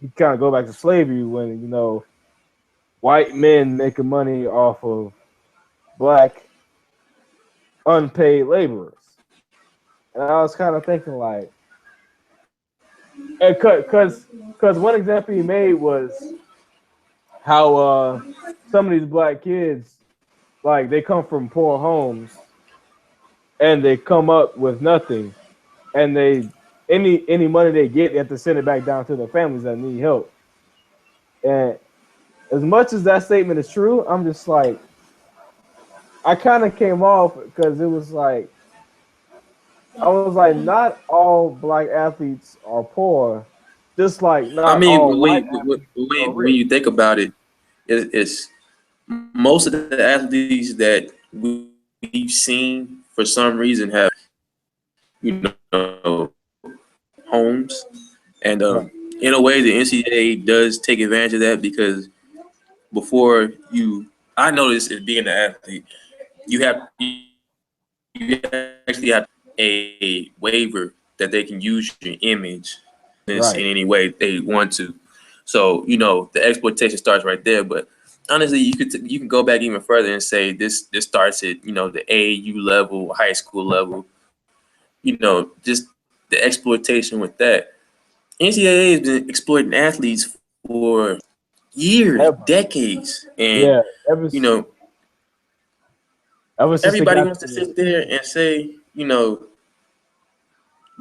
[SPEAKER 1] you kind of go back to slavery when, white men making money off of black unpaid laborers. And I was kind of thinking like, because one example he made was how some of these black kids, like, they come from poor homes and they come up with nothing, and they any money they get, they have to send it back down to their families that need help. And as much as that statement is true, I'm just like, I kind of came off because it was like, I was like, not all black athletes are poor, just like
[SPEAKER 2] I
[SPEAKER 1] not
[SPEAKER 2] mean,
[SPEAKER 1] all white athletes are
[SPEAKER 2] when
[SPEAKER 1] rich.
[SPEAKER 2] you think about it, it's most of the athletes that we've seen for some reason have, you know, homes, and
[SPEAKER 1] Right,
[SPEAKER 2] in a way, the NCAA does take advantage of that because before you, I noticed it being an athlete, you actually have a waiver that they can use your image this in
[SPEAKER 1] right,
[SPEAKER 2] any way they want to. So the exploitation starts right there. But honestly, you can go back even further and say this starts at the AAU level, high school level. Just the exploitation with that. NCAA has been exploiting athletes for years,
[SPEAKER 1] ever,
[SPEAKER 2] decades, and
[SPEAKER 1] yeah, ever
[SPEAKER 2] you know
[SPEAKER 1] ever since they
[SPEAKER 2] everybody
[SPEAKER 1] got
[SPEAKER 2] wants to
[SPEAKER 1] to,
[SPEAKER 2] sit there and say the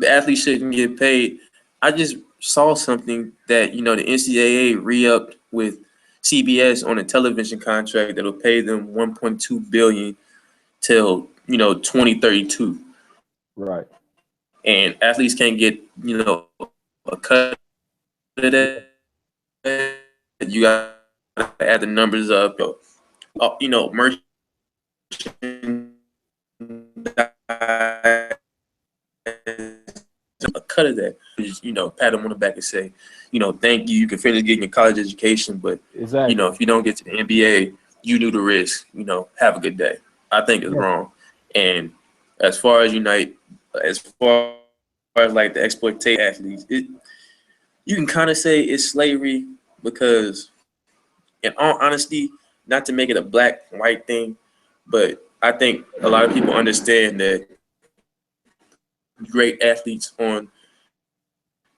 [SPEAKER 2] athletes shouldn't get paid. I just saw something that the NCAA re-upped with CBS on a television contract that'll pay them 1.2 billion till 2032,
[SPEAKER 1] right,
[SPEAKER 2] and athletes can't get a cut of
[SPEAKER 1] yeah,
[SPEAKER 2] that. You got to add the numbers up. Merchandise, a cut of that. Just, pat them on the back and say, thank you. You can finish getting your college education, but
[SPEAKER 1] exactly,
[SPEAKER 2] if you don't get to the NBA, you knew the risk. Have a good day. I think it's
[SPEAKER 1] yeah,
[SPEAKER 2] wrong. And as far as as far as like the exploitation athletes, you can kind of say it's slavery because, in all honesty, not to make it a black and white thing, but I think a lot of people understand that great athletes on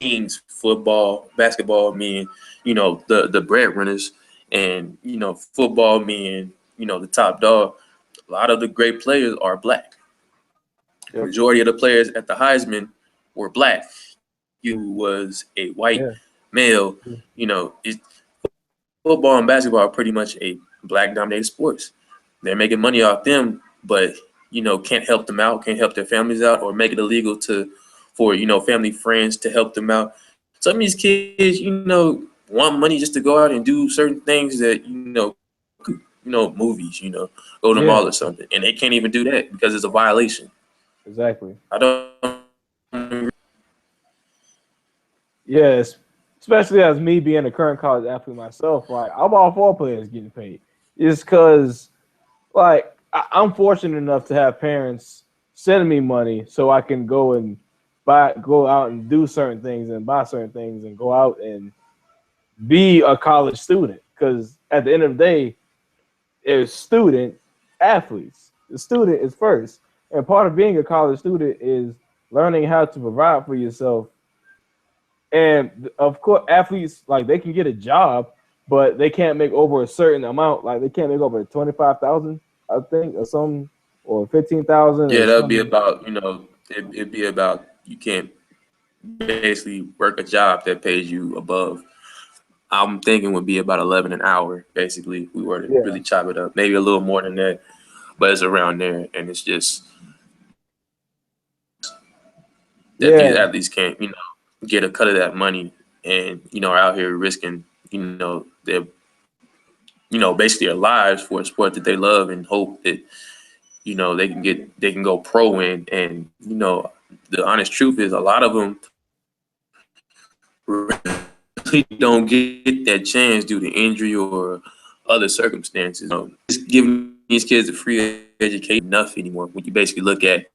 [SPEAKER 2] teams, football, basketball, mean the breadwinners, and football mean the top dog. A lot of the great players are black.
[SPEAKER 1] yep,
[SPEAKER 2] Majority of the players at the Heisman were black. You was a white
[SPEAKER 1] yeah,
[SPEAKER 2] male. Football and basketball are pretty much a black dominated sports. They're making money off them, but can't help them out, can't help their families out, or make it illegal for family friends to help them out. Some of these kids, want money just to go out and do certain things that movies, go to the
[SPEAKER 1] yeah,
[SPEAKER 2] mall or something, and they can't even do that because it's a violation.
[SPEAKER 1] exactly.
[SPEAKER 2] I don't.
[SPEAKER 1] Yes, especially as me being a current college athlete myself, like, I'm all for players getting paid. It's because, like, I'm fortunate enough to have parents sending me money so I can go out and do certain things and buy certain things and go out and be a college student. Because at the end of the day, it's student athletes. The student is first, and part of being a college student is learning how to provide for yourself. And of course, athletes, like, they can get a job, but they can't make over a certain amount. Like, they can't make over 25,000, I think, or some, or 15,000 or
[SPEAKER 2] Yeah, that'd be
[SPEAKER 1] something.
[SPEAKER 2] about it'd be about you can't basically work a job that pays you above I'm thinking would be about 11 an hour, basically, if we were to
[SPEAKER 1] Yeah,
[SPEAKER 2] really chop it up. Maybe a little more than that, but it's around there. And it's just that these
[SPEAKER 1] yeah,
[SPEAKER 2] athletes can't, get a cut of that money and, are out here risking, their, basically their lives for a sport that they love and hope that, they can go pro in. And, the honest truth is a lot of them really don't get that chance due to injury or other circumstances. Just giving these kids a free education enough anymore when you basically look at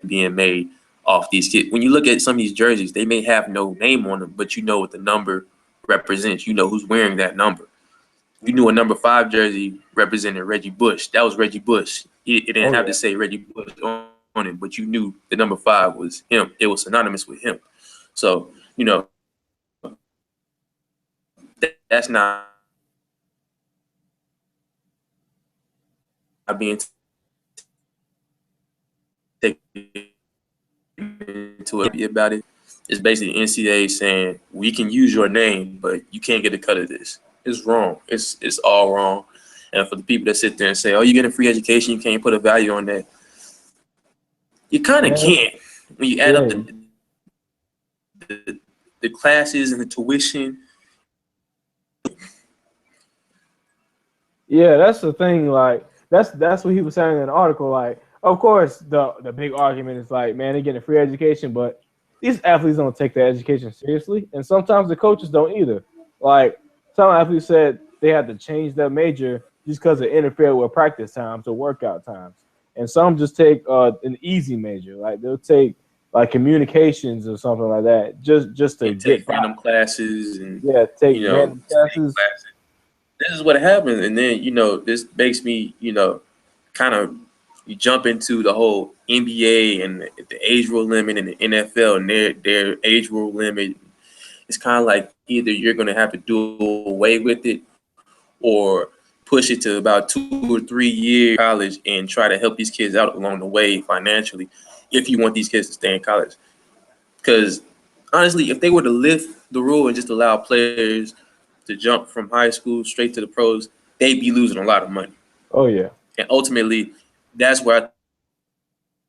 [SPEAKER 2] being made off these kids. When you look at some of these jerseys, they may have no name on them, but you know what the number represents. You know who's wearing that number. You knew a number 5 jersey represented Reggie Bush. That was Reggie Bush. It didn't
[SPEAKER 1] oh
[SPEAKER 2] have
[SPEAKER 1] yeah,
[SPEAKER 2] to say Reggie Bush on it, but you knew the number 5 was him. It was synonymous with him. So, that's not being taken into it about it. It's basically NCAA saying we can use your name, but you can't get a cut of this. It's wrong. It's all wrong. And for the people that sit there and say, "Oh, you get a free education, you can't put a value on that," you kind of
[SPEAKER 1] man,
[SPEAKER 2] can't. When you add up
[SPEAKER 1] yeah,
[SPEAKER 2] the classes and the tuition,
[SPEAKER 1] yeah. That's the thing. Like that's what he was saying in the article. Like, of course, the big argument is like, man, they're getting a free education, but these athletes don't take their education seriously, and sometimes the coaches don't either. Like some athletes said they had to change their major just because it interfered with practice times or workout times, and some just take an easy major, like they'll take like communications or something like that, just to
[SPEAKER 2] and take
[SPEAKER 1] get by.
[SPEAKER 2] random classes and
[SPEAKER 1] Yeah, take random
[SPEAKER 2] state
[SPEAKER 1] classes.
[SPEAKER 2] classes. This is what happens, and then this makes me kind of you jump into the whole NBA and the age rule limit and the NFL and their age rule limit. It's kind of like either you're going to have to do away with it or push it to about 2 or 3 years college and try to help these kids out along the way financially if you want these kids to stay in college. Because honestly, if they were to lift the rule and just allow players to jump from high school straight to the pros, they'd be losing a lot of money.
[SPEAKER 1] Oh yeah,
[SPEAKER 2] And ultimately, that's where I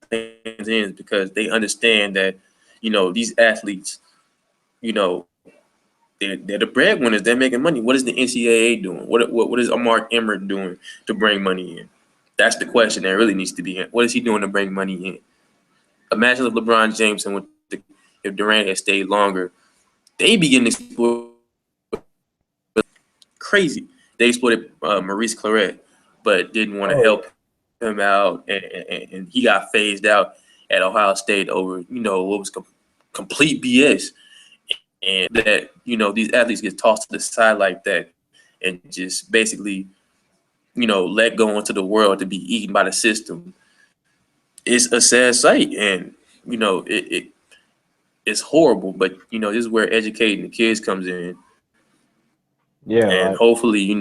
[SPEAKER 2] think it ends because they understand that, these athletes, you know, they're the breadwinners. They're making money. What is the NCAA doing? What is Mark Emmert doing to bring money in? That's the question that really needs to be in. What is he doing to bring money in? Imagine if LeBron James and if Durant had stayed longer, they'd be getting exploited crazy. They exploited Maurice Claret, but didn't want to
[SPEAKER 1] oh
[SPEAKER 2] help him out, and he got phased out at Ohio State over what was complete BS, and that these athletes get tossed to the side like that, and just basically let go into the world to be eaten by the system. It's a sad sight, and it's horrible. But this is where educating the kids comes in,
[SPEAKER 1] yeah,
[SPEAKER 2] and
[SPEAKER 1] like
[SPEAKER 2] hopefully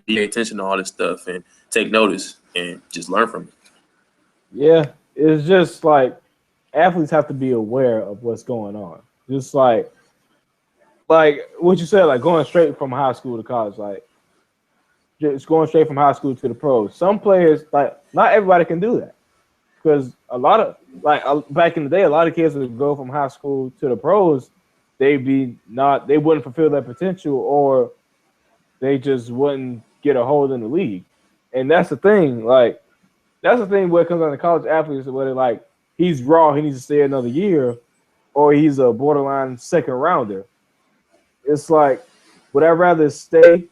[SPEAKER 2] pay attention to all this stuff and take notice and just learn from it.
[SPEAKER 1] yeah. It's just like athletes have to be aware of what's going on. Just like what you said, like going straight from high school to college, like just going straight from high school to the pros. Some players, like not everybody can do that because a lot of back in the day, a lot of kids would go from high school to the pros. They wouldn't fulfill their potential, or they just wouldn't get a hold in the league. And that's the thing. Like that's the thing where it comes down to college athletes, where they're like, he's raw, he needs to stay another year, or he's a borderline second rounder. It's like, would I rather stay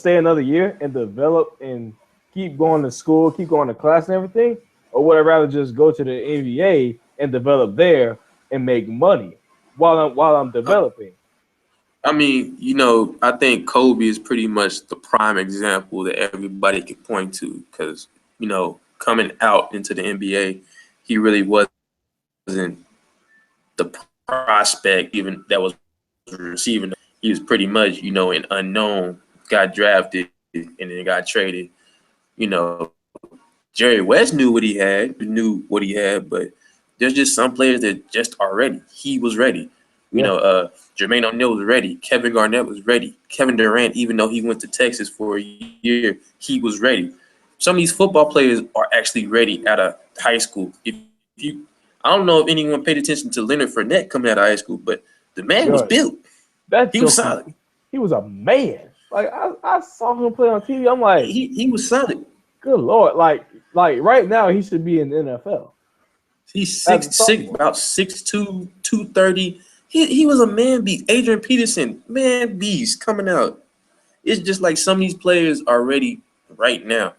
[SPEAKER 1] another year and develop and keep going to school, keep going to class and everything, or would I rather just go to the NBA and develop there and make money while I'm developing?
[SPEAKER 2] I mean, I think Kobe is pretty much the prime example that everybody can point to because, coming out into the NBA, he really wasn't the prospect even that was receiving. He was pretty much, an unknown, got drafted and then got traded. You know, Jerry West knew what he had, but there's just some players that just are ready. He was ready. Jermaine O'Neal was ready. Kevin Garnett was ready. Kevin Durant, even though he went to Texas for a year, he was ready. Some of these football players are actually ready out of high school. I don't know if anyone paid attention to Leonard Fournette coming out of high school, but the man was built.
[SPEAKER 1] He
[SPEAKER 2] was solid.
[SPEAKER 1] He was a man. Like I saw him play on TV. I'm like,
[SPEAKER 2] he was solid.
[SPEAKER 1] Good Lord. Like right now he should be in the NFL.
[SPEAKER 2] He's 6'6", about 6'2", 230. He was a man beast. Adrian Peterson, man beast coming out. It's just like some of these players are ready right now.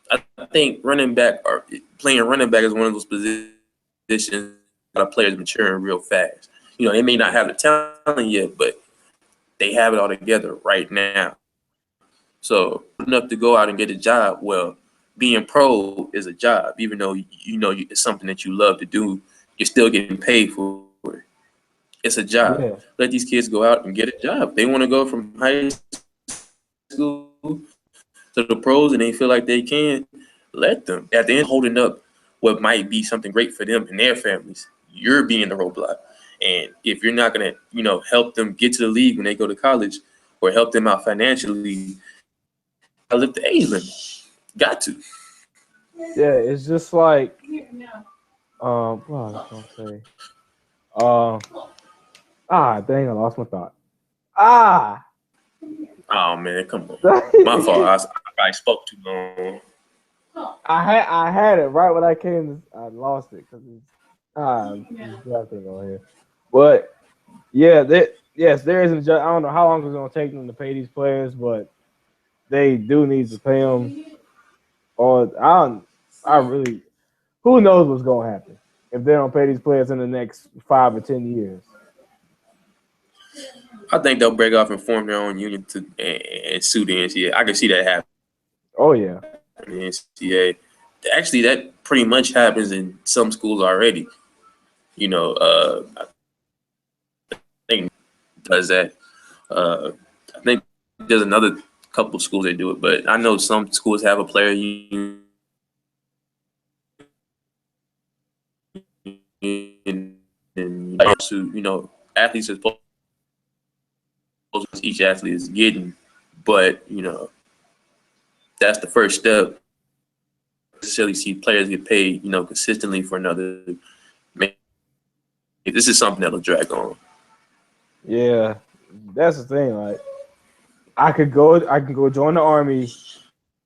[SPEAKER 2] I think playing running back is one of those positions that players maturing real fast. They may not have the talent yet, but they have it all together right now. So enough to go out and get a job. Well, being pro is a job, even though it's something that you love to do. You're still getting paid for it. It's a job. Yeah. Let these kids go out and get a job. They want to go from high school to the pros, and they feel like they can. Let them. At the end, holding up what might be something great for them and their families. You're being the roadblock. And if you're not going to, help them get to the league when they go to college or help them out financially, I lift the age limit. Got to.
[SPEAKER 1] Yeah, it's just like, what was I going to say? Dang, I lost my thought.
[SPEAKER 2] Oh, man, come on. My fault. I spoke too long.
[SPEAKER 1] I had it right when I came. I lost it because it's nothing on here. But yeah, there isn't. I don't know how long it's going to take them to pay these players, but they do need to pay them. Or I really, who knows what's going to happen if they don't pay these players in the next 5 or 10 years.
[SPEAKER 2] I think they'll break off and form their own union and sue the NCAA. I can see that happen.
[SPEAKER 1] Oh yeah,
[SPEAKER 2] the NCAA. Actually, that pretty much happens in some schools already. I think does that. I think there's another couple of schools that do it, but I know some schools have a player union. And athletes are supposed to, each athlete is getting, but that's the first step. Necessarily see players get paid, consistently for another. This is something that'll drag on.
[SPEAKER 1] Yeah, that's the thing. Like, I can go join the Army.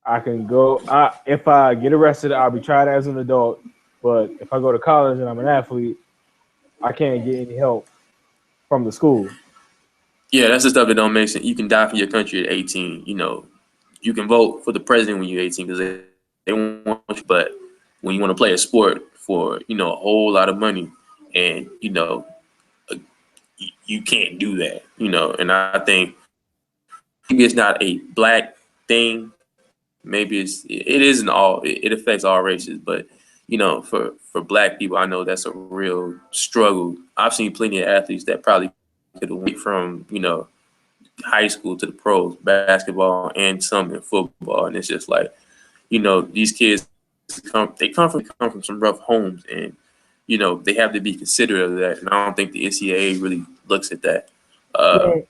[SPEAKER 1] I can go. If I get arrested, I'll be tried as an adult. But if I go to college and I'm an athlete, I can't get any help from the school.
[SPEAKER 2] Yeah, that's the stuff that don't make sense. You can die for your country at 18. You can vote for the president when you're 18 because they want you. But when you want to play a sport for a whole lot of money, and you can't do that. And I think maybe it's not a black thing. Maybe it isn't all. It affects all races, but for black people, I know that's a real struggle. I've seen plenty of athletes that probably could have went from high school to the pros, basketball and some in football, and it's just like these kids come from some rough homes, and they have to be considerate of that, and I don't think the NCAA really looks at that. The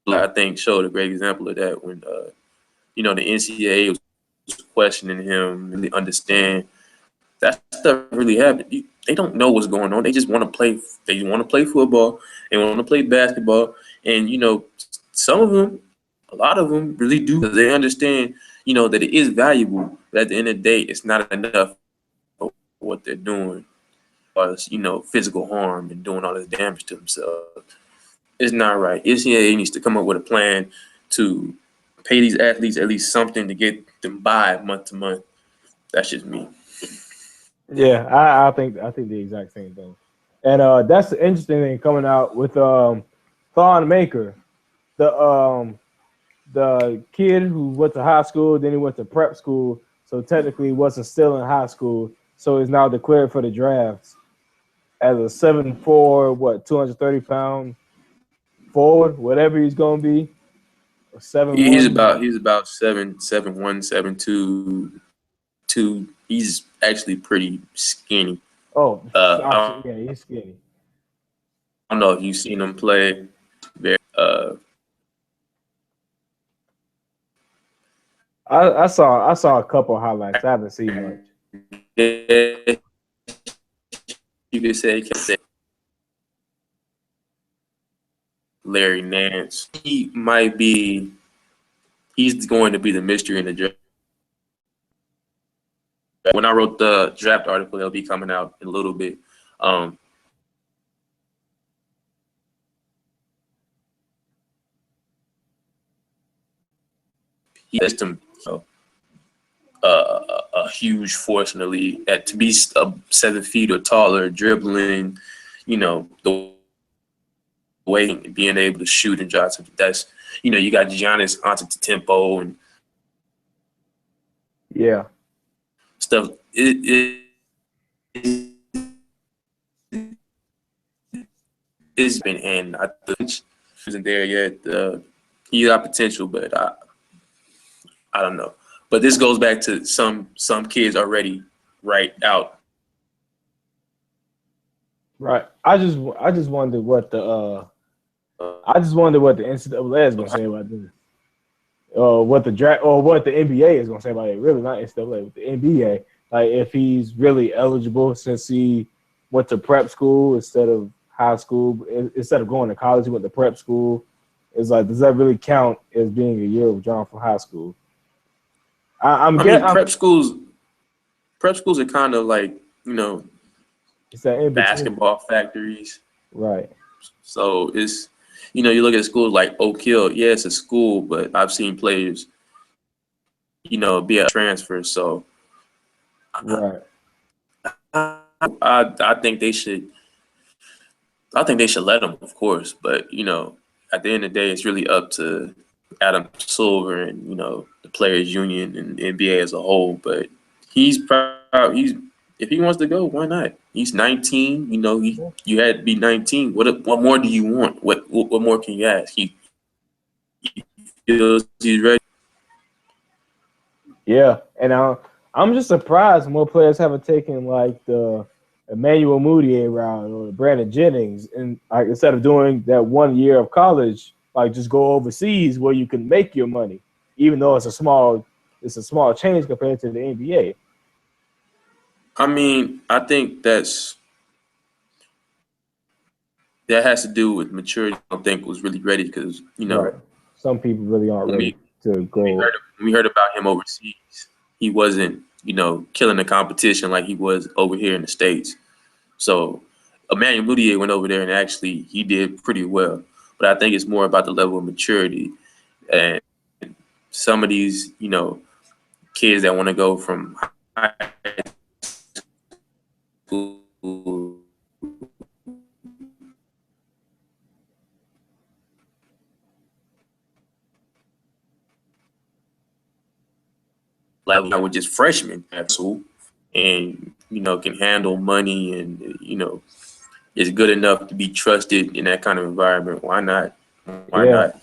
[SPEAKER 2] I think showed a great example of that when the NCAA was questioning him, really understand that stuff really happened. They don't know what's going on. They just want to play. They want to play football. They want to play basketball. And some of them, a lot of them, really do because they understand, that it is valuable. But at the end of the day, it's not enough for what they're doing, as physical harm and doing all this damage to themselves. It's not right. NCAA needs to come up with a plan to pay these athletes at least something to get them by month to month. That's just me.
[SPEAKER 1] Yeah, I think the exact same thing. And that's the interesting thing coming out with Thon Maker, the kid who went to high school, then he went to prep school, so technically he wasn't still in high school, so he's now declared for the drafts as a 7'4", 230-pound forward, whatever he's gonna be.
[SPEAKER 2] 7'1". He's about 7'1", 7'2". He's actually pretty skinny.
[SPEAKER 1] Yeah, he's skinny.
[SPEAKER 2] don't know if you've seen him play. Very,
[SPEAKER 1] I saw a couple highlights. I haven't seen much.
[SPEAKER 2] you could say Larry Nance. He's going to be the mystery in the draft. When I wrote the draft article, it'll be coming out in a little bit. He has him, a huge force in the league. To be 7 feet or taller, dribbling, the way being able to shoot and drive. That's, you got Giannis Antetokounmpo and stuff. It's been, and I think isn't there yet. He got potential, but I don't know. But this goes back to some kids already out.
[SPEAKER 1] Right. I just wondered what the NCAA is gonna say about this. What the draft or what the NBA is gonna say about it. Really not NCAA, but the NBA. Like if he's really eligible since he went to prep school instead of high school, instead of going to college, he went to prep school. It's like, does that really count as being a year withdrawn from high school?
[SPEAKER 2] Prep schools are kind of like,
[SPEAKER 1] it's that
[SPEAKER 2] basketball factories.
[SPEAKER 1] Right.
[SPEAKER 2] So it's, you look at schools like Oak Hill. Yeah, it's a school, but I've seen players, be a transfer. So
[SPEAKER 1] right.
[SPEAKER 2] I think they should. I think they should let him, of course. But at the end of the day, it's really up to Adam Silver and the players' union and the NBA as a whole. But he's proud. If he wants to go, why not? He's 19. You had to be 19. What more do you want? What more can you ask? He feels he's ready.
[SPEAKER 1] Yeah, and I'm just surprised more players haven't taken like the Emmanuel Mudiay route or Brandon Jennings, and like instead of doing that 1 year of college, like just go overseas where you can make your money, even though it's a small change compared to the NBA.
[SPEAKER 2] I think that has to do with maturity. I don't think was really ready because
[SPEAKER 1] right. Some people really aren't ready to go.
[SPEAKER 2] When we heard about him overseas, he wasn't killing the competition like he was over here in the States. So Emmanuel Mudiay went over there and actually he did pretty well. But I think it's more about the level of maturity and some of these kids that want to go from high school level with just freshmen at school and can handle money and is good enough to be trusted in that kind of environment. Why not? Why not?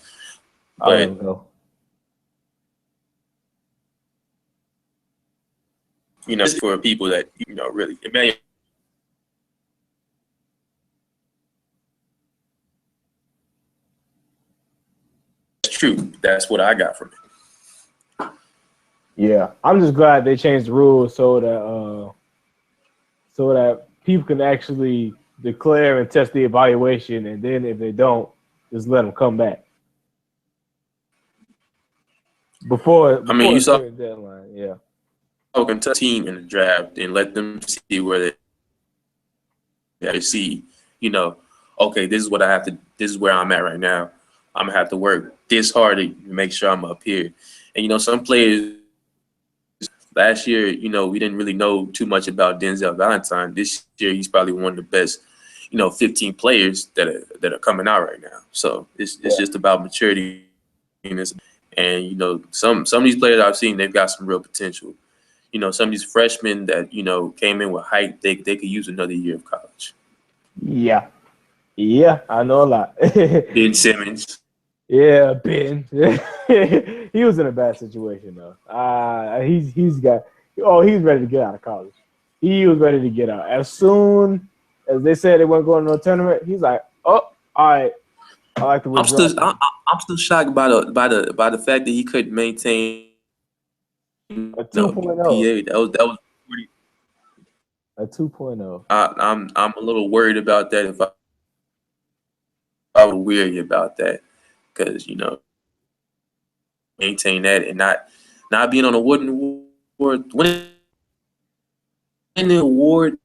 [SPEAKER 2] But it's for people that really Emmanuel. That's true. That's what I got from it.
[SPEAKER 1] Yeah, I'm just glad they changed the rules so that people can actually declare and test the evaluation, and then if they don't, just let them come back. Before
[SPEAKER 2] you saw
[SPEAKER 1] the deadline, yeah.
[SPEAKER 2] Kentucky team in the draft and let them see where they see, okay, this is what I have to. This is where I'm at right now. I'm gonna have to work this hard to make sure I'm up here. And some players. Last year, we didn't really know too much about Denzel Valentine. This year, he's probably one of the best, 15 players that are coming out right now. So it's just about maturity, and some of these players I've seen, they've got some real potential. Some of these freshmen that came in with hype, they could use another year of college.
[SPEAKER 1] Yeah, I know a lot.
[SPEAKER 2] Ben Simmons.
[SPEAKER 1] Yeah, Ben. He was in a bad situation though. He's ready to get out of college. He was ready to get out as soon as they said they weren't going to no tournament. He's like, Oh, all right. I like the
[SPEAKER 2] I'm
[SPEAKER 1] withdrawal.
[SPEAKER 2] still I'm still shocked by the fact that he couldn't maintain
[SPEAKER 1] A
[SPEAKER 2] GPA.
[SPEAKER 1] 2.0.
[SPEAKER 2] That was pretty.
[SPEAKER 1] A 2.0.
[SPEAKER 2] I'm a little worried about that. If I was weary about that, because maintain that and not being on a wooden award, winning the award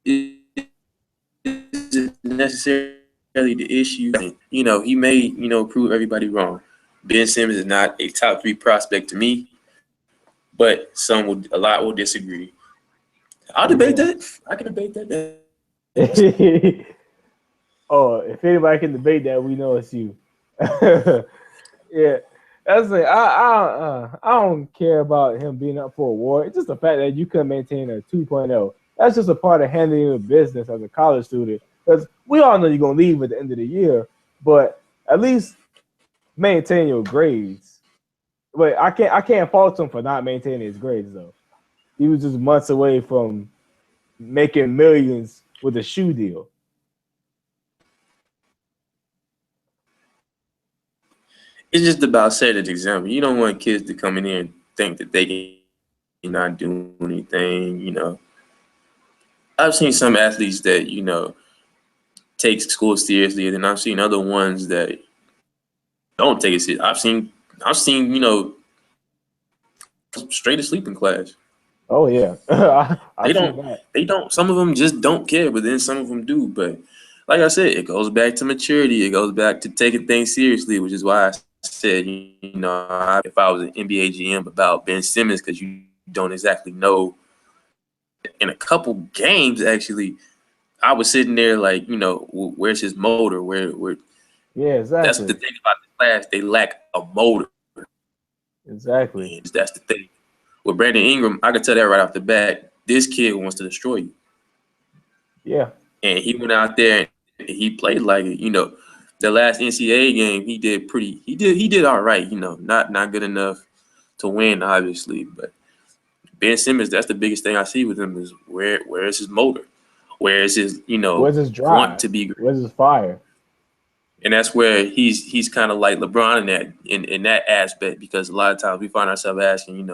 [SPEAKER 2] isn't necessarily the issue. He may prove everybody wrong. Ben Simmons is not a top 3 prospect to me, but a lot will disagree. I'll debate that. I can debate that.
[SPEAKER 1] Oh, if anybody can debate that, we know it's you. Yeah, that's it. I don't care about him being up for a award. It's just the fact that you couldn't maintain a 2.0. That's just a part of handling your business as a college student. Because we all know you're gonna leave at the end of the year, but at least maintain your grades. But I can't fault him for not maintaining his grades though. He was just months away from making millions with a shoe deal.
[SPEAKER 2] It's just about setting an example. You don't want kids to come in here and think that they can not do anything. I've seen some athletes that take school seriously, and then I've seen other ones that don't take it seriously. I've seen straight asleep in class.
[SPEAKER 1] Oh yeah, I
[SPEAKER 2] They
[SPEAKER 1] see
[SPEAKER 2] don't.
[SPEAKER 1] that.
[SPEAKER 2] They don't. Some of them just don't care, but then some of them do. But like I said, it goes back to maturity. It goes back to taking things seriously, which is why I said, if I was an NBA GM about Ben Simmons, because you don't exactly know. In a couple games, actually, I was sitting there like, where's his motor? Where?
[SPEAKER 1] Yeah,
[SPEAKER 2] That's the
[SPEAKER 1] exactly,
[SPEAKER 2] thing about the class. They lack a motor.
[SPEAKER 1] exactly.
[SPEAKER 2] And that's the thing. With Brandon Ingram, I could tell that right off the bat. This kid wants to destroy you.
[SPEAKER 1] Yeah,
[SPEAKER 2] And he went out there and he played like it. The last NCAA game he did he did all right. Not good enough to win, obviously. But Ben Simmons, that's the biggest thing I see with him is where is his motor? Where is his
[SPEAKER 1] where's his
[SPEAKER 2] want
[SPEAKER 1] drive?
[SPEAKER 2] to be great?
[SPEAKER 1] Where's his fire?
[SPEAKER 2] And that's where he's kind of like LeBron in that aspect, because a lot of times we find ourselves asking,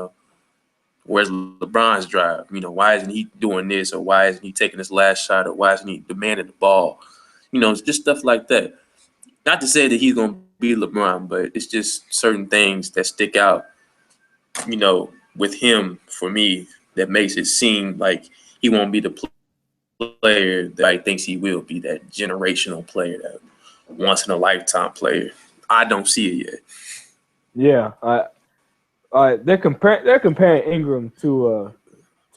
[SPEAKER 2] where's LeBron's drive? Why isn't he doing this, or why isn't he taking his last shot, or why isn't he demanding the ball? It's just stuff like that. Not to say that he's gonna be LeBron, but it's just certain things that stick out, with him for me that makes it seem like he won't be the player that he thinks he will be, that generational player, that once in a lifetime player. I don't see it yet.
[SPEAKER 1] Yeah, they're comparing Ingram to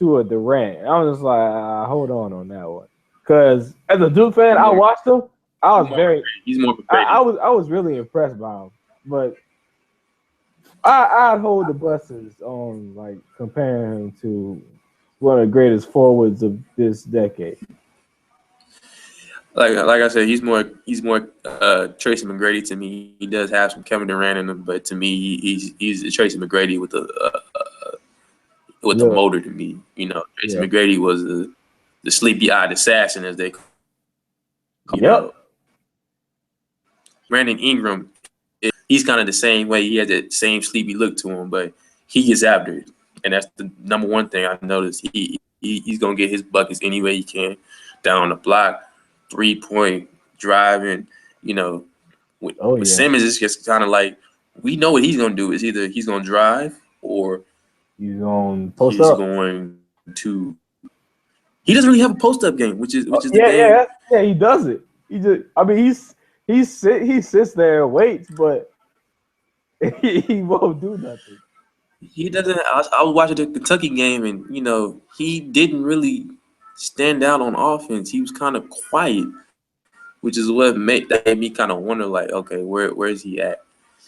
[SPEAKER 1] a Durant. I was just like, hold on that one, because as a Duke fan, I watched him. I was
[SPEAKER 2] He's more prepared.
[SPEAKER 1] I was really impressed by him, but I'd hold the buses on like comparing him to one of the greatest forwards of this decade.
[SPEAKER 2] Like I said, he's more Tracy McGrady to me. He does have some Kevin Durant in him, but to me, he's a Tracy McGrady with the motor. To me, Tracy McGrady was the sleepy-eyed assassin, as they call. Brandon Ingram, he's kind of the same way. He has that same sleepy look to him, but he gets after it, and that's the number one thing I noticed. He's gonna get his buckets any way he can, down the block, 3-point driving. With Simmons, it's just kind of like we know what he's gonna do. Is either he's gonna drive or
[SPEAKER 1] he's gonna post up.
[SPEAKER 2] Going to. He doesn't really have a post up game, which is the
[SPEAKER 1] game. He does it. He sits there and waits, but he won't do nothing.
[SPEAKER 2] He doesn't. I was watching the Kentucky game, and he didn't really stand out on offense. He was kind of quiet, which is what made me kind of wonder, like, okay, where is he at?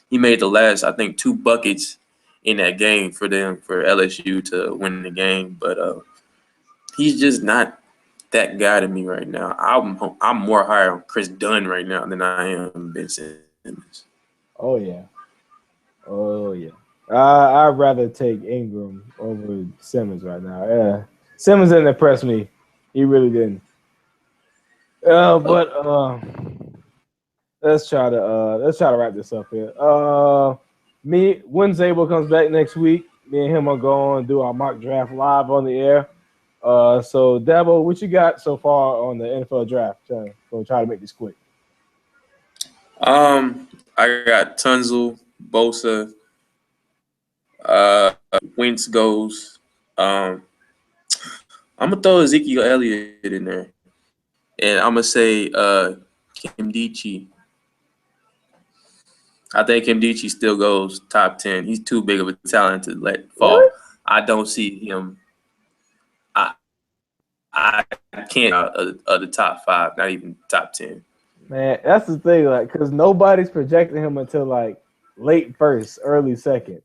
[SPEAKER 2] He made the last, I think, 2 buckets in that game for LSU to win the game, but he's just not that guy to me right now. I'm more higher on Chris Dunn right now than I am Ben Simmons.
[SPEAKER 1] Oh yeah. I'd rather take Ingram over Simmons right now. Yeah, Simmons didn't impress me. He really didn't. But let's try to wrap this up here. Me when Szabo comes back next week, me and him are going to do our mock draft live on the air. So Dabo, what you got so far on the NFL draft? We'll try to make this quick.
[SPEAKER 2] I got Tunzel, Bosa, Wentz goes. I'm gonna throw Ezekiel Elliott in there, and I'm gonna say Kim Dichie. I think Kim Dichie still goes top 10. He's too big of a talent to let fall.
[SPEAKER 1] Really?
[SPEAKER 2] I don't see him. I can't out of the top 5, not even top 10.
[SPEAKER 1] Man, that's the thing, like, because nobody's projecting him until like late first, early second.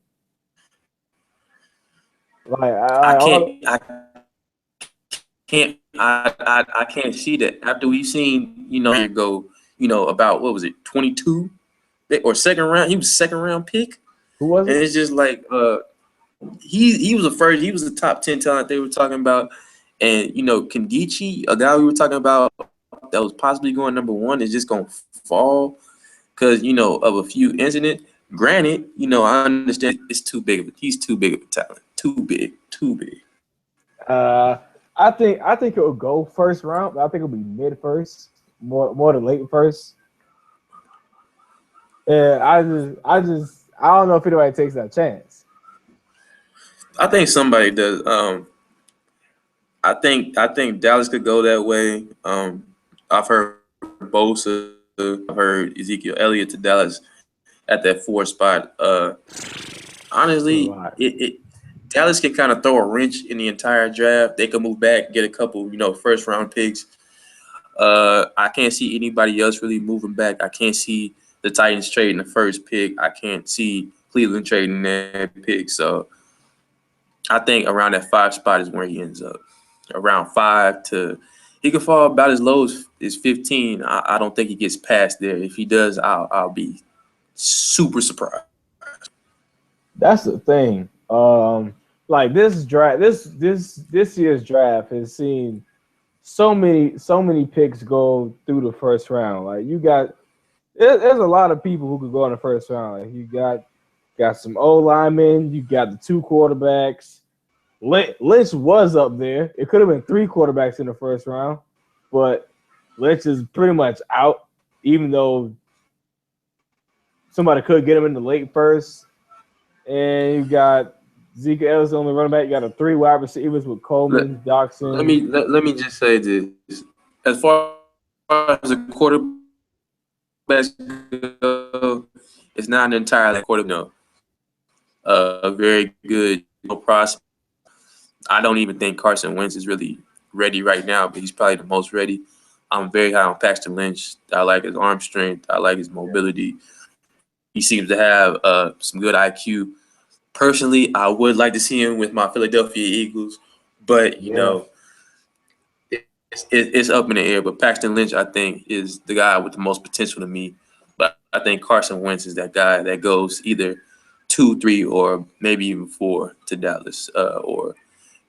[SPEAKER 1] Like,
[SPEAKER 2] I can't see that after we've seen go about what was it 22 or second round. He was a second round pick.
[SPEAKER 1] Who was it?
[SPEAKER 2] And it's just like he was a top 10 talent they were talking about, and Kandichi, a guy we were talking about that was possibly going number 1, is just gonna fall because of a few incidents. Granted, I understand he's too big of a talent. Too big.
[SPEAKER 1] I think it will go first round, but I think it'll be mid first, more than late first. And I don't know if anybody takes that chance.
[SPEAKER 2] I think somebody does. I think Dallas could go that way. I've heard Bosa, I've heard Ezekiel Elliott to Dallas at that 4 spot. Honestly, Dallas can kind of throw a wrench in the entire draft. They can move back, get a couple, first round picks. I can't see anybody else really moving back. I can't see the Titans trading the first pick. I can't see Cleveland trading that pick. So I think around that 5 spot is where he ends up. Around 5 to he could fall about as low as 15. I don't think he gets past there. If he does, I'll be super surprised.
[SPEAKER 1] That's the thing. Like this draft, this year's draft has seen so many picks go through the first round. Like there's a lot of people who could go in the first round. Like you got some O linemen, you got the 2 quarterbacks. Lynch was up there. It could have been 3 quarterbacks in the first round, but Lynch is pretty much out, even though somebody could get him in the late first. And you got Zeke Ellis on the running back. You got a 3 wide receivers with Coleman, Doxson.
[SPEAKER 2] Let me just say this: as far as the quarterbacks go, it's not an entirely quarterback. A very good prospect. I don't even think Carson Wentz is really ready right now, but he's probably the most ready. I'm very high on Paxton Lynch. I like his arm strength. I like his mobility. He seems to have some good IQ. Personally, I would like to see him with my Philadelphia Eagles, but it's up in the air. But Paxton Lynch, I think, is the guy with the most potential to me. But I think Carson Wentz is that guy that goes either 2, 3, or maybe even 4 to Dallas, or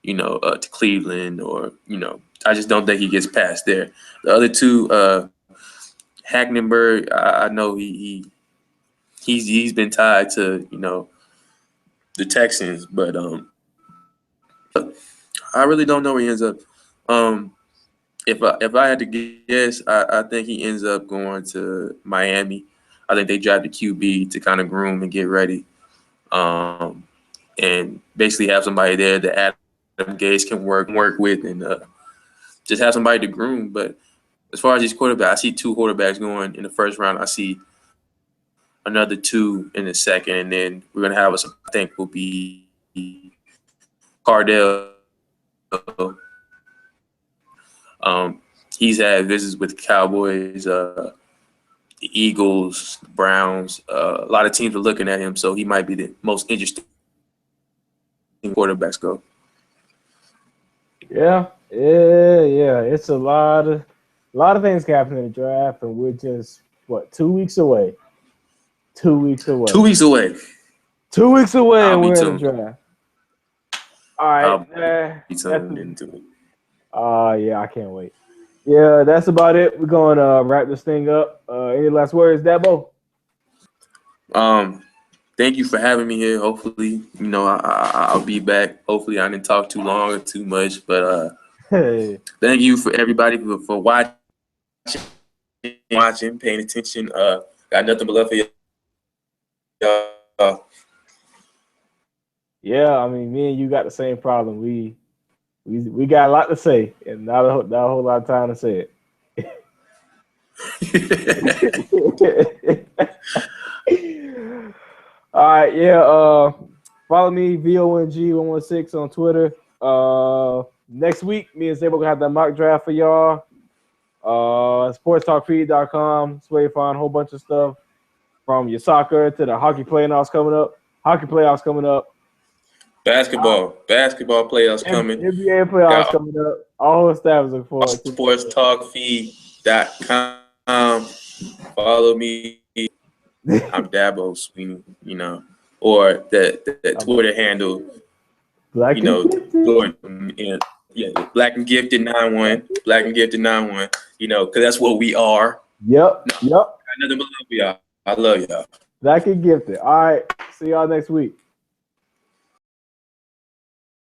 [SPEAKER 2] to Cleveland, or I just don't think he gets past there. The other 2, Hackenberg, I know he's been tied to the Texans, but I really don't know where he ends up. If I had to guess, I think he ends up going to Miami. I think they drafted QB to kind of groom and get ready, and basically have somebody there that Adam Gase can work with, and just have somebody to groom. But as far as these quarterbacks, I see 2 quarterbacks going in the first round. I see another 2 in the second, and then we're gonna have I think will be Cardell. He's had visits with the Cowboys, the Eagles, the Browns. A lot of teams are looking at him, so he might be the most interesting quarterbacks go.
[SPEAKER 1] Yeah. It's a lot of things can happen in the draft, and we're just 2 weeks away. 2 weeks away.
[SPEAKER 2] 2 weeks away.
[SPEAKER 1] 2 weeks away, and we're in the draft. All right.
[SPEAKER 2] I'll be tuned into it.
[SPEAKER 1] Yeah, I can't wait. Yeah, that's about it. We're going to wrap this thing up. Any last words, Dabo?
[SPEAKER 2] Thank you for having me here. Hopefully, I'll be back. Hopefully, I didn't talk too long or too much, but
[SPEAKER 1] Hey.
[SPEAKER 2] thank you for everybody for watching, paying attention. Got nothing but love for y'all.
[SPEAKER 1] Yeah, I mean, me and you got the same problem. We got a lot to say, and not a whole lot of time to say it. All right, yeah. Follow me, VONG116 on Twitter. Next week, me and Szabo gonna have that mock draft for y'all. SportsTalkFeed.com. That's where you find a whole bunch of stuff from your soccer to the hockey playoffs coming up.
[SPEAKER 2] Basketball playoffs coming.
[SPEAKER 1] NBA playoffs coming up. All the staff is looking forward to.
[SPEAKER 2] SportsTalkFeed.com. Follow me. I'm Dabo Sweeney, or the Twitter handle,
[SPEAKER 1] Black
[SPEAKER 2] Jordan, Black and Gifted 91, because that's what we are.
[SPEAKER 1] Yep.
[SPEAKER 2] Got nothing but love for y'all. I love y'all.
[SPEAKER 1] Black and Gifted. All right. See y'all next week.